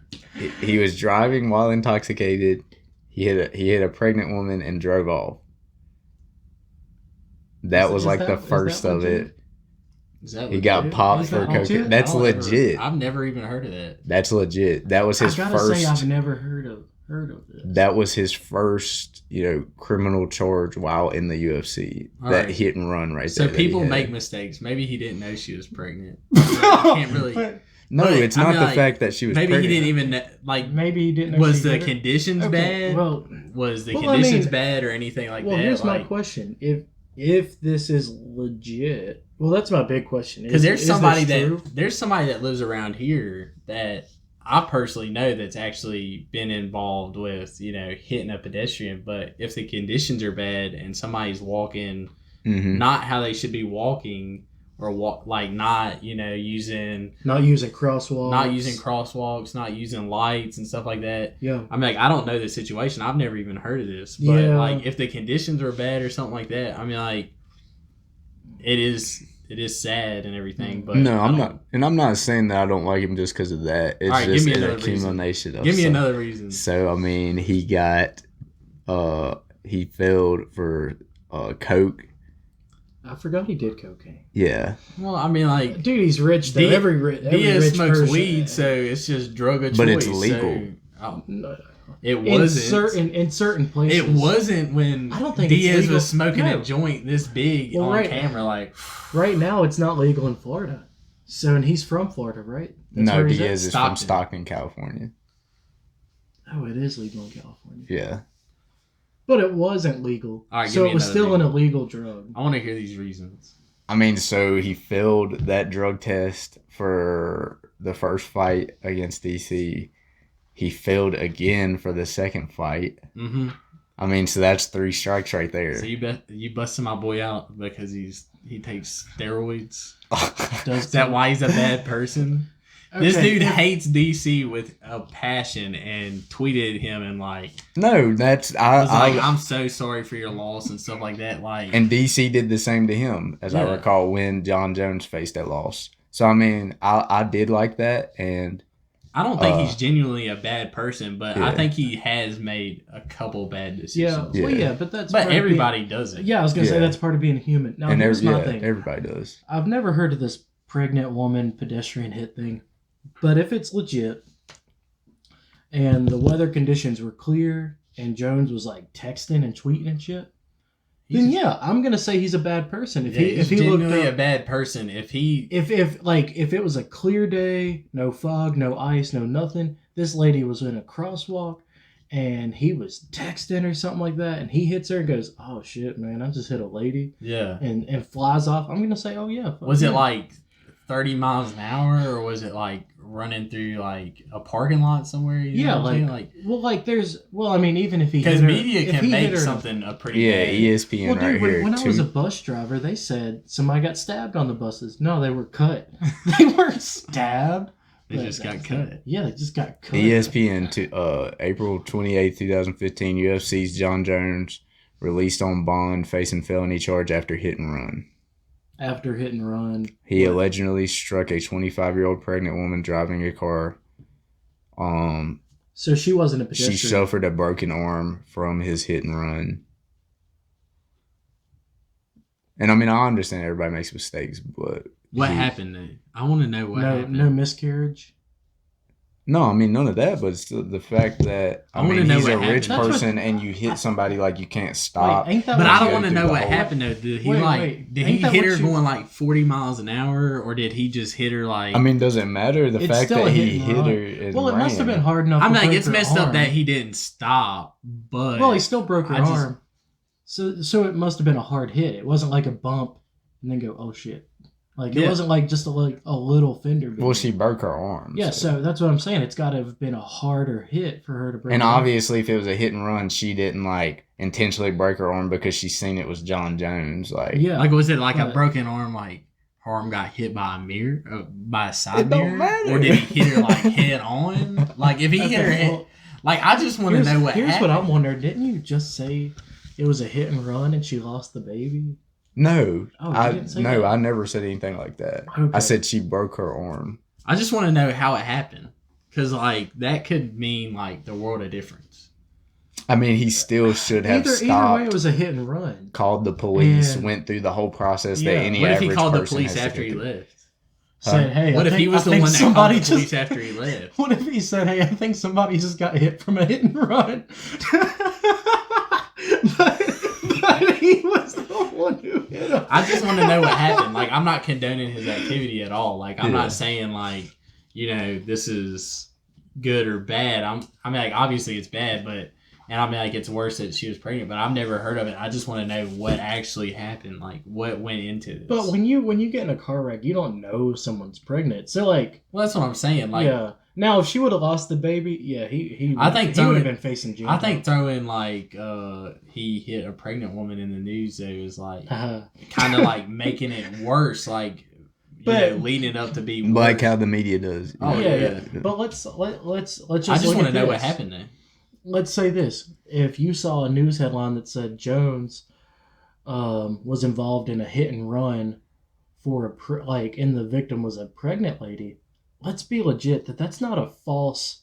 he was driving while intoxicated. He hit a pregnant woman and drove off. That was like the first of it. Is that He got legit? popped Is for that legit? cocaine. That's I don't ever- legit. I've never even heard of that. That's legit. That was his I gotta first. say, I've never heard of this. That was his first, you know, criminal charge while in the UFC. All that right. hit and run right So there. that he people had. make mistakes. Maybe he didn't know she was pregnant. You can't really. No, But, it's I not mean, the like, fact that she was Maybe pregnant. he didn't even know, like. Maybe he didn't know Was she the did it. conditions Okay, bad? Well, Was the Well, conditions I mean- bad or anything like well, that? here's my Like, question: if this is legit, well, that's my big question. because there's is somebody this true? there's somebody that lives around here that I personally know that's actually been involved with, you know, hitting a pedestrian. But if the conditions are bad and somebody's walking Mhm. not how they should be walking or like not, you know, using not using crosswalks, crosswalks, not using lights and stuff like that. Yeah, I mean, like, I don't know the situation. I've never even heard of this. But, Yeah. like, if the conditions are bad or something like that, I mean, like, it is sad and everything. But No, I I'm don't- not, and I'm not saying that I don't like him just because of that. It's All right, give just me an another reason. accumulation of Give me stuff. another reason. So I mean, he got, he failed for coke. I forgot he did cocaine. Yeah, Well, I mean, like, Dude, he's rich though. every Diaz rich smokes person. weed, so it's just drug of choice. But it's legal. So, No. it in wasn't. certain places. It wasn't when I don't think it's Diaz legal. was smoking No. a joint this big Well, on right. camera. Like, Right now, it's not legal in Florida. So, and he's from Florida, right? That's no, where he's Diaz at? is from Stockton. Stockton, California. Oh, it is legal in California. Yeah, But it wasn't legal. All right, give so me it was another still an reason. illegal drug. I want to hear these reasons. I mean, so he failed that drug test for the first fight against DC. He failed again for the second fight. Mm-hmm. I mean, so that's 3 strikes right there. So you busted my boy out because he takes steroids. Does Is that why he's a bad person? This Okay, dude if- hates DC with a passion and tweeted him and like No, that's was like, I I'm so sorry for your loss and stuff like that. Like, and DC did the same to him, as I Yeah. recall, when John Jones faced that loss. So I mean, I did like that, and I don't think he's genuinely a bad person, but I Yeah. think he has made a couple bad Yeah, decisions. well, Yeah. yeah, but that's But part of everybody does it. being, yeah, I was gonna say Yeah. that's part of being human. Now, and here's my thing. everybody does. I've never heard of this pregnant woman pedestrian hit thing, but if it's legit, and the weather conditions were clear, and Jones was like texting and tweeting and shit, then yeah, I'm gonna say he's a bad person. If He's he looked genuinely up, a bad person. If he if it was a clear day, no fog, no ice, no nothing, this lady was in a crosswalk and he was texting or something like that, and he hits her and goes, "Oh shit, man, I just hit a lady," yeah. and flies off. I'm gonna say, "Oh yeah." fuck Was yeah. it like 30 miles an hour, or was it like running through like a parking lot somewhere? You Yeah, know what I'm saying? like well, I mean, even if he because hit her, media if can he hit make her- something a pretty Yeah, bad. ESPN Well, right dude, here. when I was a bus driver, they said somebody got stabbed on the buses. No, they were cut. They weren't stabbed. They just got cut. Yeah, they just got cut. ESPN to April 28th, 2015. UFC's John Jones released on bond, facing felony charge after hit and run. After hit and run, He allegedly struck a 25-year-old pregnant woman driving a car. So she wasn't a pedestrian. She suffered a broken arm from his hit and run. And I mean, I understand everybody makes mistakes, but What happened though? I want to know what happened. No miscarriage. no, I mean none of that. But still, the fact that I wanna know he's what a rich happened. person and you hit somebody like you can't stop. Wait, ain't that But what I you- don't want to know through what the whole- happened though. Did he did Ain't he that hit what her you- going like 40 miles an hour, or did he just hit her like? I mean, does it matter? The It's fact still that a hit he and hit run. her and Well, it must have ran. been hard enough. I'm to like, break it's her messed arm. up that he didn't stop, but Well, he still broke her I just- arm. So it must have been a hard hit. It wasn't like a bump and then go, oh shit. Like it Yeah. wasn't like just a little fender. Well, she broke her arm. Yeah, so that's what I'm saying. It's got to have been a harder hit for her to break. And her arm. obviously, if it was a hit and run, she didn't like intentionally break her arm because she seen it was John Jones. Like, Yeah. like was it like a But- broken arm? Like her arm got hit by a mirror, by a side It don't mirror, matter. or did he hit her like head on? Like if he hit her head, Well, like I just want to know what here's happened. what I'm wondering. Didn't you just say it was a hit and run and she lost the baby? no, Oh, you didn't say that? I never said anything like that. Okay. I said she broke her arm. I just want to know how it happened, because like that could mean like the world of difference. I mean, he still should have Either stopped. way, it was a hit and run. Called the police, And- went through the whole process Yeah. that any What if average he called the person police has to after go he through. left? Said, hey, What I if think, he was I the think one that somebody called the police just, after he left? What if he said, hey, I think somebody just got hit from a hit and run? but he was the one who hit him. I just want to know what happened. Like, I'm not condoning his activity at all. Like, I'm Yeah. not saying like, this is good or bad. I mean, like, obviously it's bad, but and I mean, like, it's worse that she was pregnant. But I've never heard of it. I just want to know what actually happened. Like, what went into this. But when you get in a car wreck, you don't know someone's pregnant. So like, well, that's what I'm saying. Like, yeah. Now if she would have lost the baby, yeah, he I think he would throwing- have been facing jail. I think throwing like he hit a pregnant woman in the news though is like kind of like making it worse. Like. But- leading up to be Like worse. how the media does. Oh, yeah, yeah. But let's just I just look want to at know what this. happened there. Let's say this: if you saw a news headline that said Jones was involved in a hit and run for and the victim was a pregnant lady, let's be legit that's not a false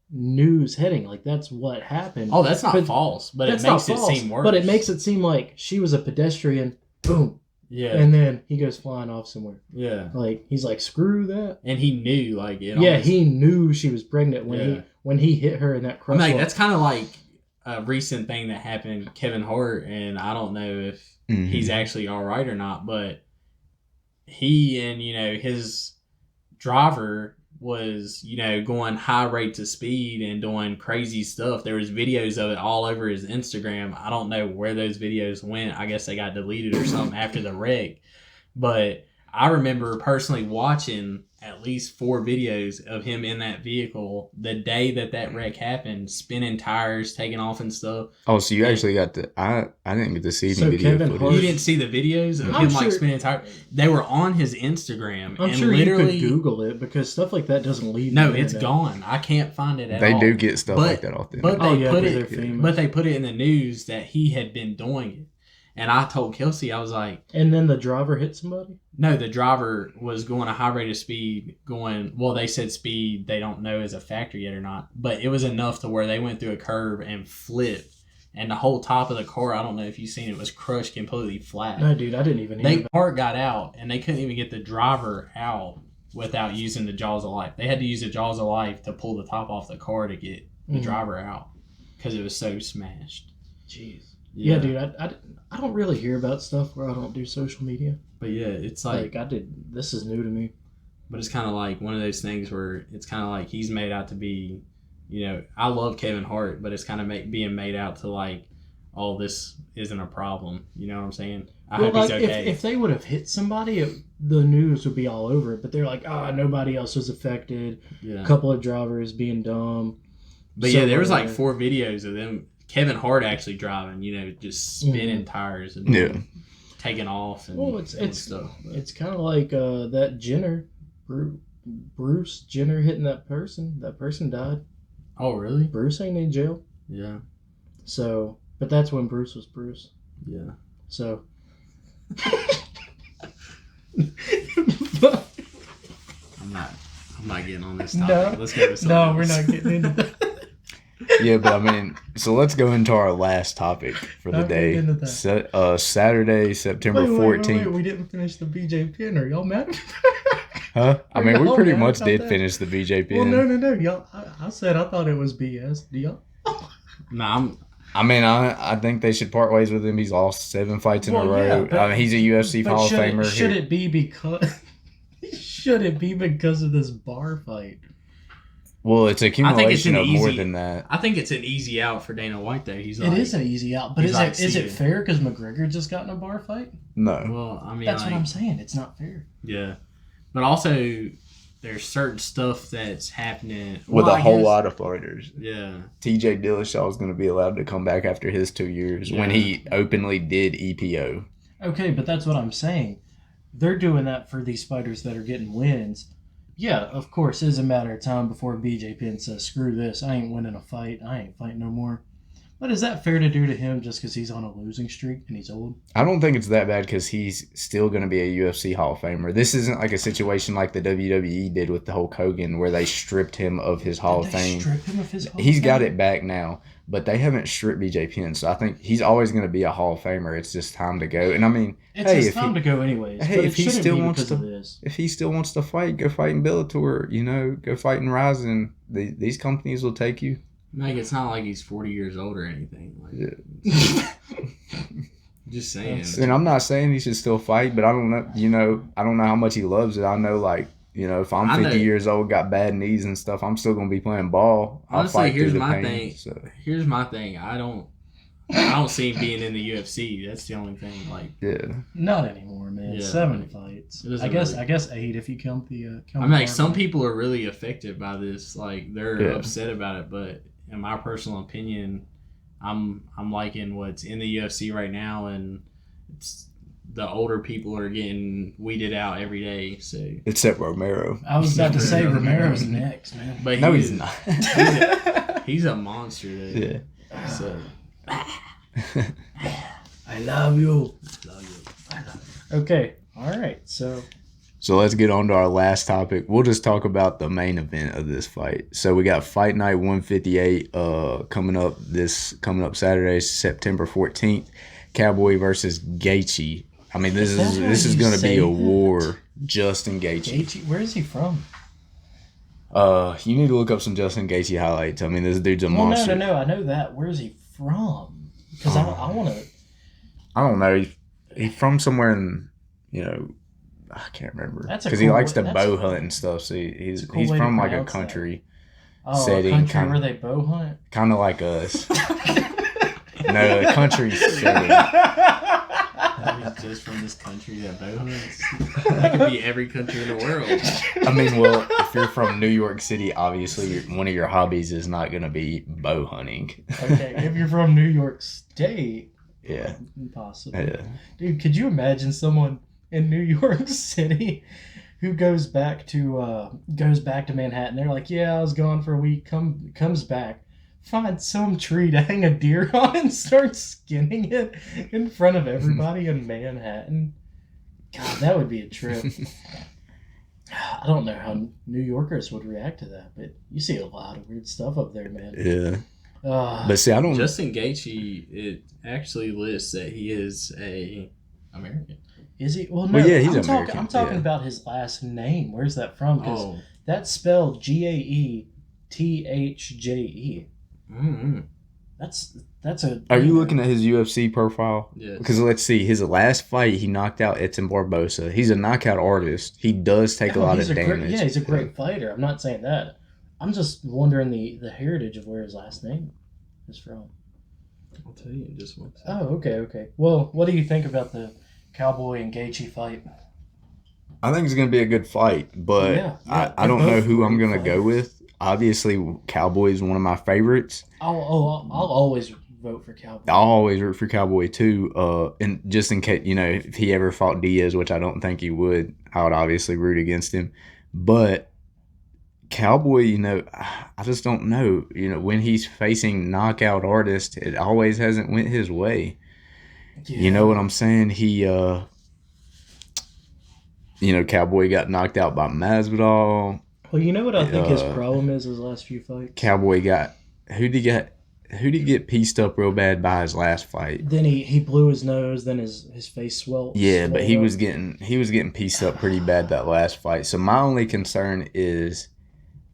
news heading. Like that's what happened. Oh, that's not But false, but it that's makes not it false, seem worse. But it makes it seem like she was a pedestrian. Boom. yeah, And then he goes flying off somewhere. yeah, Like he's like, screw that. and he knew like it. Yeah, almost- he knew she was pregnant Yeah. when he hit her in that I'm like crosswalk. that's kind of like a recent thing that happened. Kevin Hart, and I don't know if Mhm. he's actually all right or not, but he and his driver was going high rates of speed and doing crazy stuff. There was videos of it all over his Instagram. I don't know where those videos went. I guess they got deleted or something after the wreck, but I remember personally watching at least 4 videos of him in that vehicle the day that wreck happened, spinning tires, taking off and stuff. Oh, so you actually got the? I didn't get to see any So video Kevin footage. Hart- You didn't see the videos of I'm him like sure- spinning tires? They were on his Instagram, I'm and sure literally, you could Google it because stuff like that doesn't leave. no, the it's internet. gone. I can't find it at They all. do get stuff But- like that often. but Oh they yeah, put because it- they're famous. But they put it in the news that he had been doing it, and I told Kelsey, I was like, And then the driver hit somebody. no, the driver was going a high rate of speed, well, they said speed, they don't know is a factor yet or not, but it was enough to where they went through a curve and flipped, and the whole top of the car, I don't know if you've seen it, was crushed completely flat. No, dude, I didn't even hear. Part got out, and they couldn't even get the driver out without using the jaws of life. They had to use the jaws of life to pull the top off the car to get the Mhm. driver out because it was so smashed. Jeez. Yeah, dude, I don't really hear about stuff where I don't do social media. But yeah, it's Like I did. This is new to me. but it's kind of like one of those things where it's kind of like he's made out to be, I love Kevin Hart, but it's kind of being made out to like, oh, this isn't a problem. You know what I'm saying? I hope he's okay. If they would have hit somebody, the news would be all over it. But they're like, nobody else was affected. yeah. A couple of drivers being dumb. But So, yeah, there was like 4 videos of them. Kevin Hart actually driving, just spinning tires and Yeah. taking off and Well, and it's stuff. it's kind of like that Jenner Bruce Jenner hitting that person. That person died. Oh, really? Bruce ain't in jail. Yeah. So, but that's when Bruce was Bruce. Yeah. So. I'm not getting on this topic. No. Let's go to something No, else. we're not getting into that. Yeah, but I mean, so let's go into our last topic for the Okay, get into day. that. Saturday, September 14th. Wait, we didn't finish the BJ pin. Are y'all mad? Huh? I Are mean, we y'all pretty mad much about did that? finish the BJP. Well, no. Y'all, I said I thought it was BS. Do y'all? Nah, I think they should part ways with him. He's lost 7 fights in a Well, row. yeah, but- I mean, he's a UFC But Hall of should Famer. Should it be because? Should it be because of this bar fight? Well, it's accumulation an of more easy- than that. I think it's an easy out for Dana White, though. He's It like, is an easy out, but he's is like it seated. fair because McGregor just got in a bar fight? No. Well, I mean, That's like, what I'm saying. It's not fair. Yeah, but also there's certain stuff that's happening With Well, a I whole guess- lot of fighters. Yeah, TJ Dillashaw is going to be allowed to come back after his 2 years when Yeah. he openly did EPO. Okay, but that's what I'm saying. They're doing that for these fighters that are getting wins. Yeah, of course, it's a matter of time before BJ Penn says, screw this, I ain't winning a fight, I ain't fighting no more. But is that fair to do to him just because he's on a losing streak and he's old? I don't think it's that bad because he's still going to be a UFC Hall of Famer. This isn't like a situation like the WWE did with the Hulk Hogan where they stripped him of his Hall Did of they Fame. strip him of his Hall He's of got Fame? it back now, but they haven't stripped BJ Penn, so I think he's always going to be a Hall of Famer. It's just time to go. And I mean, It's hey, his if time to go anyways. hey, but if it he shouldn't still be wants because of to- this. if he still wants to fight, go fight in Bellator. You know, go fight in Rising. These companies will take you. like it's not like he's 40 years old or anything. Like, Yeah. just saying. And I'm not saying he should still fight, but I don't know. You know, I don't know how much he loves it. I know, like, you know, if I'm I 50 know. years old, got bad knees and stuff, I'm still gonna be playing ball. I'll Honestly, fight here's through the my pain. thing. So, Here's my thing. I don't see him being in the UFC. That's the only thing. Like, yeah. Not anymore, man. Yeah, 7 like, fights. it doesn't I guess really- I guess 8 if you count the. Count I the mean, like bar some fight. people are really affected by this. Like, they're Yeah. upset about it. But in my personal opinion, I'm liking what's in the UFC right now, and it's the older people are getting weeded out every day. So, Except Romero. I was about to say Romero's next, man. but No, he he's is- not. He's a monster. Though. Yeah. So, I love you. love Okay, all right. So So let's get on to our last topic. We'll just talk about the main event of this fight. So we got Fight Night 158 coming up Saturday, September 14th. Cowboy versus Gaethje. I mean, this Is that how is you going to be say a that? war. Justin Gaethje. Gaethje, where is he from? You need to look up some Justin Gaethje highlights. I mean, this dude's a Well, monster. no. I know that. Where is he from? Because I want to. I don't know. He's from somewhere in, you know, I can't remember. That's a Because he cool likes way- to that's bow a- hunt and stuff. So he's cool way to from like a pronounce that. country, Oh, Setting, a country kinda- where they bow hunt. kind of like us. No, a country setting. He's just from this country that bow hunts. That could be every country in the world. I mean, well, if you're from New York City, obviously one of your hobbies is not going to be bow hunting. Okay, if you're from New York State, Yeah. impossible. Yeah. Dude, could you imagine someone in New York City who goes back to Manhattan? They're like, yeah, I was gone for a week. Comes back, finds some tree to hang a deer on, and starts skinning it in front of everybody in Manhattan. God, that would be a trip. I don't know how New Yorkers would react to that, but you see a lot of weird stuff up there, man. Yeah. Uh, But see, I don't. Justin Gaethje, it actually lists that he is a American. is he? Well, no. Well, yeah, he's I'm American, I'm talking yeah. about his last name. Where's that from? Because Oh, that's spelled Gaethje. mm-hmm. That's a. Are you looking at his UFC profile? Yes. Because let's see, his last fight, he knocked out Edson Barbosa. He's a knockout artist. He does take a lot of damage. He's a great fighter. I'm not saying that. I'm just wondering the heritage of where his last name is from. I'll tell you in just one second. Oh, okay. Well, what do you think about the Cowboy and Gaethje fight? I think it's going to be a good fight, but Yeah, I don't they're know both who I'm great going to go fighters. with. Obviously, Cowboy is one of my favorites. I'll always vote for Cowboy. I'll always root for Cowboy too. And just in case, you know, if he ever fought Diaz, which I don't think he would, I would obviously root against him. But Cowboy, I just don't know. When he's facing knockout artists, it always hasn't went his way. Yeah. You know what I'm saying? He, Cowboy got knocked out by Masvidal. Well, you know what I think his problem is his last few fights? Cowboy got who'd he get pieced up real bad by his last fight? Then he blew his nose, then his face swelled. Yeah, but he up. was getting pieced up pretty bad that last fight. So my only concern is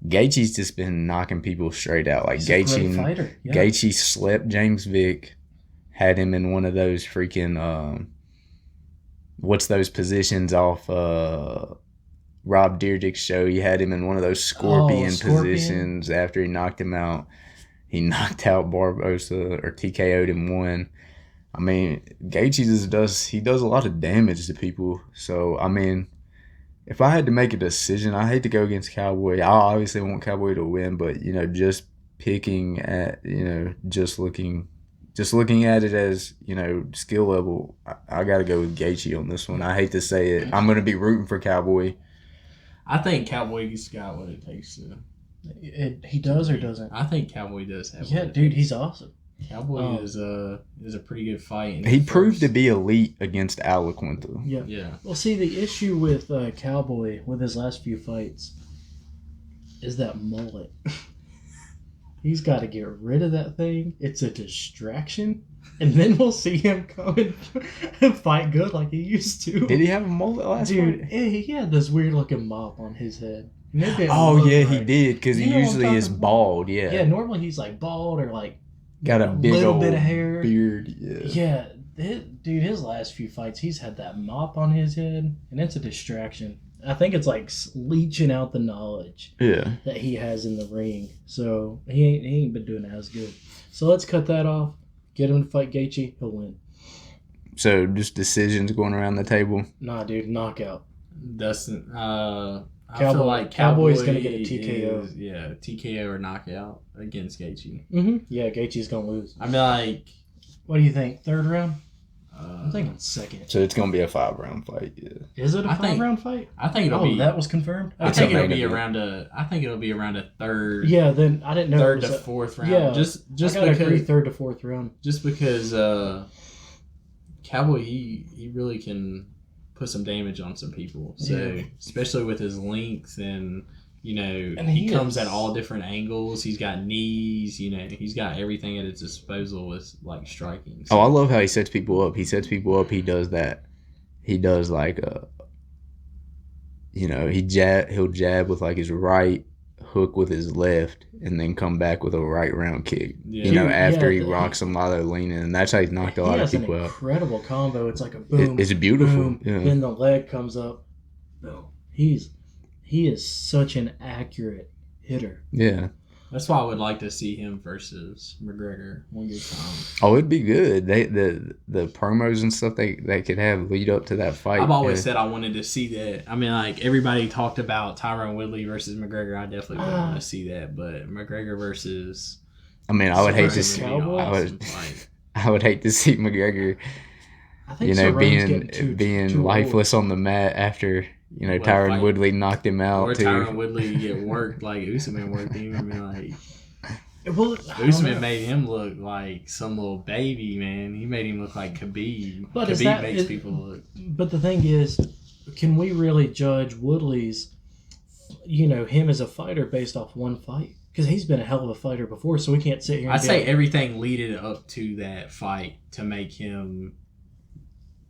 Gaethje's just been knocking people straight out. Like He's a great fighter. Yeah. Gaethje slept James Vick, had him in one of those freaking what's those positions off Rob Dyrdek's show. He had him in one of those scorpion positions after he knocked him out. He knocked out Barbosa or TKO'd him one. I mean, Gaethje does a lot of damage to people. So, I mean, if I had to make a decision, I hate to go against Cowboy. I obviously want Cowboy to win, but just picking at just looking at it as skill level, I got to go with Gaethje on this one. I hate to say it, I'm going to be rooting for Cowboy. I think Cowboy's got what it takes to. He does or doesn't? I think Cowboy does have. Yeah, dude, he's awesome. Cowboy is a pretty good fight. He proved to be elite against Alaquinta. Yeah. Yeah. Well, see, the issue with Cowboy with his last few fights is that mullet. He's got to get rid of that thing. It's a distraction. And then we'll see him come and fight good like he used to. Did he have a mullet last Dude, fight? he had this weird looking mop on his head. Oh, yeah, he did, because he usually is bald, yeah. Yeah, normally he's like bald or like got a big little old bit of hair. beard, yeah. Yeah, dude, his last few fights, he's had that mop on his head, and it's a distraction. I think it's like leaching out the knowledge that he has in the ring. So he ain't been doing as good. So let's cut that off. Get him to fight Gaethje. He'll win. So just decisions going around the table? Nah, dude, knockout. Dustin. I feel like Cowboy's gonna get a TKO. TKO or knockout against Gaethje. Mm-hmm. Yeah, Gaethje's gonna lose. I mean, like, what do you think? Third round? I'm thinking second. So it's gonna be a 5-round fight. Yeah. Is it a 5-round fight? I think it'll be. That was confirmed. I think it'll be around a third. Yeah, then I didn't know. Third to fourth round. Yeah, just I because agree, third to fourth round. Just because Cowboy he really can put some damage on some people. So especially with his length and he comes at all different angles. He's got knees. He's got everything at his disposal with like striking. So. Oh, I love how he sets people up. He does that. He does like he'll jab with like his right, hook with his left, and then come back with a right round kick. Yeah. After he rocks him while they're leaning, and that's how he's knocked a lot of people out. He has an incredible combo. It's like a boom. It's beautiful. Boom, yeah. Then the leg comes up. Boom. He is such an accurate hitter. Yeah. That's why I would like to see him versus McGregor one good time. Oh, it'd be good. The promos and stuff they could have lead up to that fight. I've always said I wanted to see that. I mean, like, everybody talked about Tyron Woodley versus McGregor. I definitely would want to see that. But McGregor versus... I mean, I would hate to see... Awesome I would hate to see McGregor, I think being lifeless on the mat after... Tyron Woodley knocked him out. Or Tyron Woodley get worked like Usman worked him. I mean, like, Usman made him look like some little baby, man. He made him look like Khabib. But Khabib makes people look. But the thing is, can we really judge Woodley's, him as a fighter based off one fight? Because he's been a hell of a fighter before, so we can't sit here and I'd say everything leaded up to that fight to make him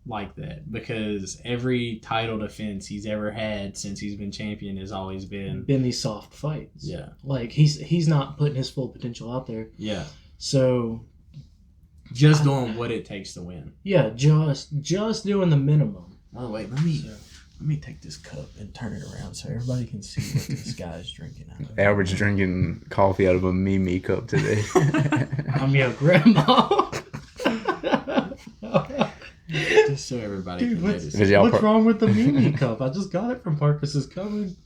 like that, because every title defense he's ever had since he's been champion has always been these soft fights. Yeah, like he's not putting his full potential out there. Yeah, so just doing what it takes to win. Yeah, just doing the minimum. Oh wait, let me take this cup and turn it around so everybody can see what this guy's drinking out of. Albert's drinking coffee out of a Mimi cup today. I'm your grandma. Just so everybody can notice. What's wrong with the Mimi cup? I just got it from Parkus's Coven.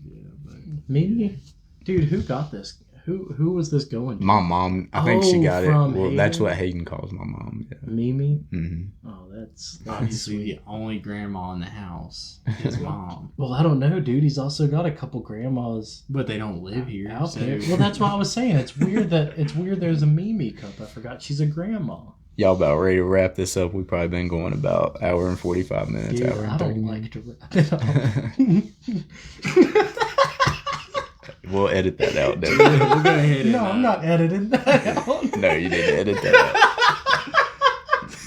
Yeah, but... Mimi? Dude, who got this? Who was this going to? My mom, I think she got it. from Well, that's Hayden? what Hayden calls my mom. Yeah. Mimi? Mm-hmm. Oh, that's Obviously, sweet. the only grandma in the house is mom, Well, I don't know, dude. He's also got a couple grandmas but they don't live here. out So there. Well, that's what I was saying. It's weird there's a Mimi cup. I forgot she's a grandma. Y'all about ready to wrap this up? We've probably been going about hour and 45 minutes. Dude, hour and I 30 don't minutes. like to wrap it up. We'll edit that out, we'll Devin. go ahead and No, I'm not editing that out. No, you didn't edit that out.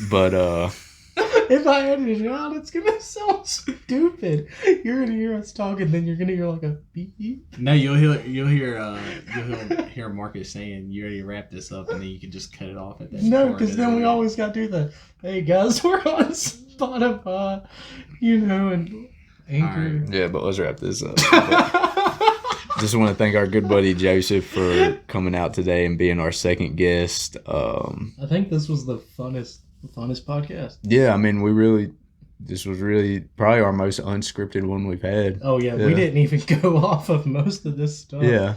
But If I edit it out, it's gonna sound stupid. You're gonna hear us talking, then you're gonna hear like a beep. No, you'll hear Marcus saying, "You ready to wrap this up?" And then you can just cut it off at that. No, part because of then the- we always gotta do the, hey guys, we're on Spotify, and Anchor. yeah, but let's wrap this up. Just want to thank our good buddy Joseph for coming out today and being our second guest. I think this was the funnest podcast. Yeah, I mean, this was really probably our most unscripted one we've had. Oh yeah, we Yeah. didn't even go off of most of this stuff. Yeah.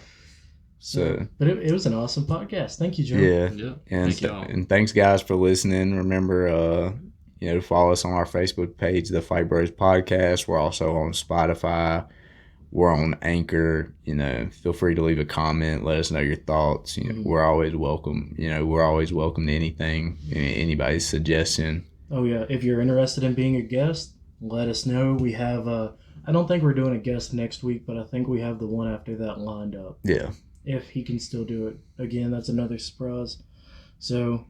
So, but it was an awesome podcast. Thank you, Joe. yeah. Yeah. And, Thank y'all. and thanks, guys, for listening. Remember, to follow us on our Facebook page, The Fight Bros Podcast. We're also on Spotify. We're on Anchor. Feel free to leave a comment. Let us know your thoughts. We're always welcome. We're always welcome to anything, anybody's suggestion. Oh yeah, if you're interested in being a guest, let us know. We have I don't think we're doing a guest next week, but I think we have the one after that lined up. Yeah. If he can still do it. Again, that's another surprise. So,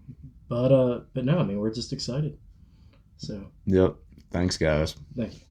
but no, I mean, we're just excited. So, Yep. Thanks, guys. thank you.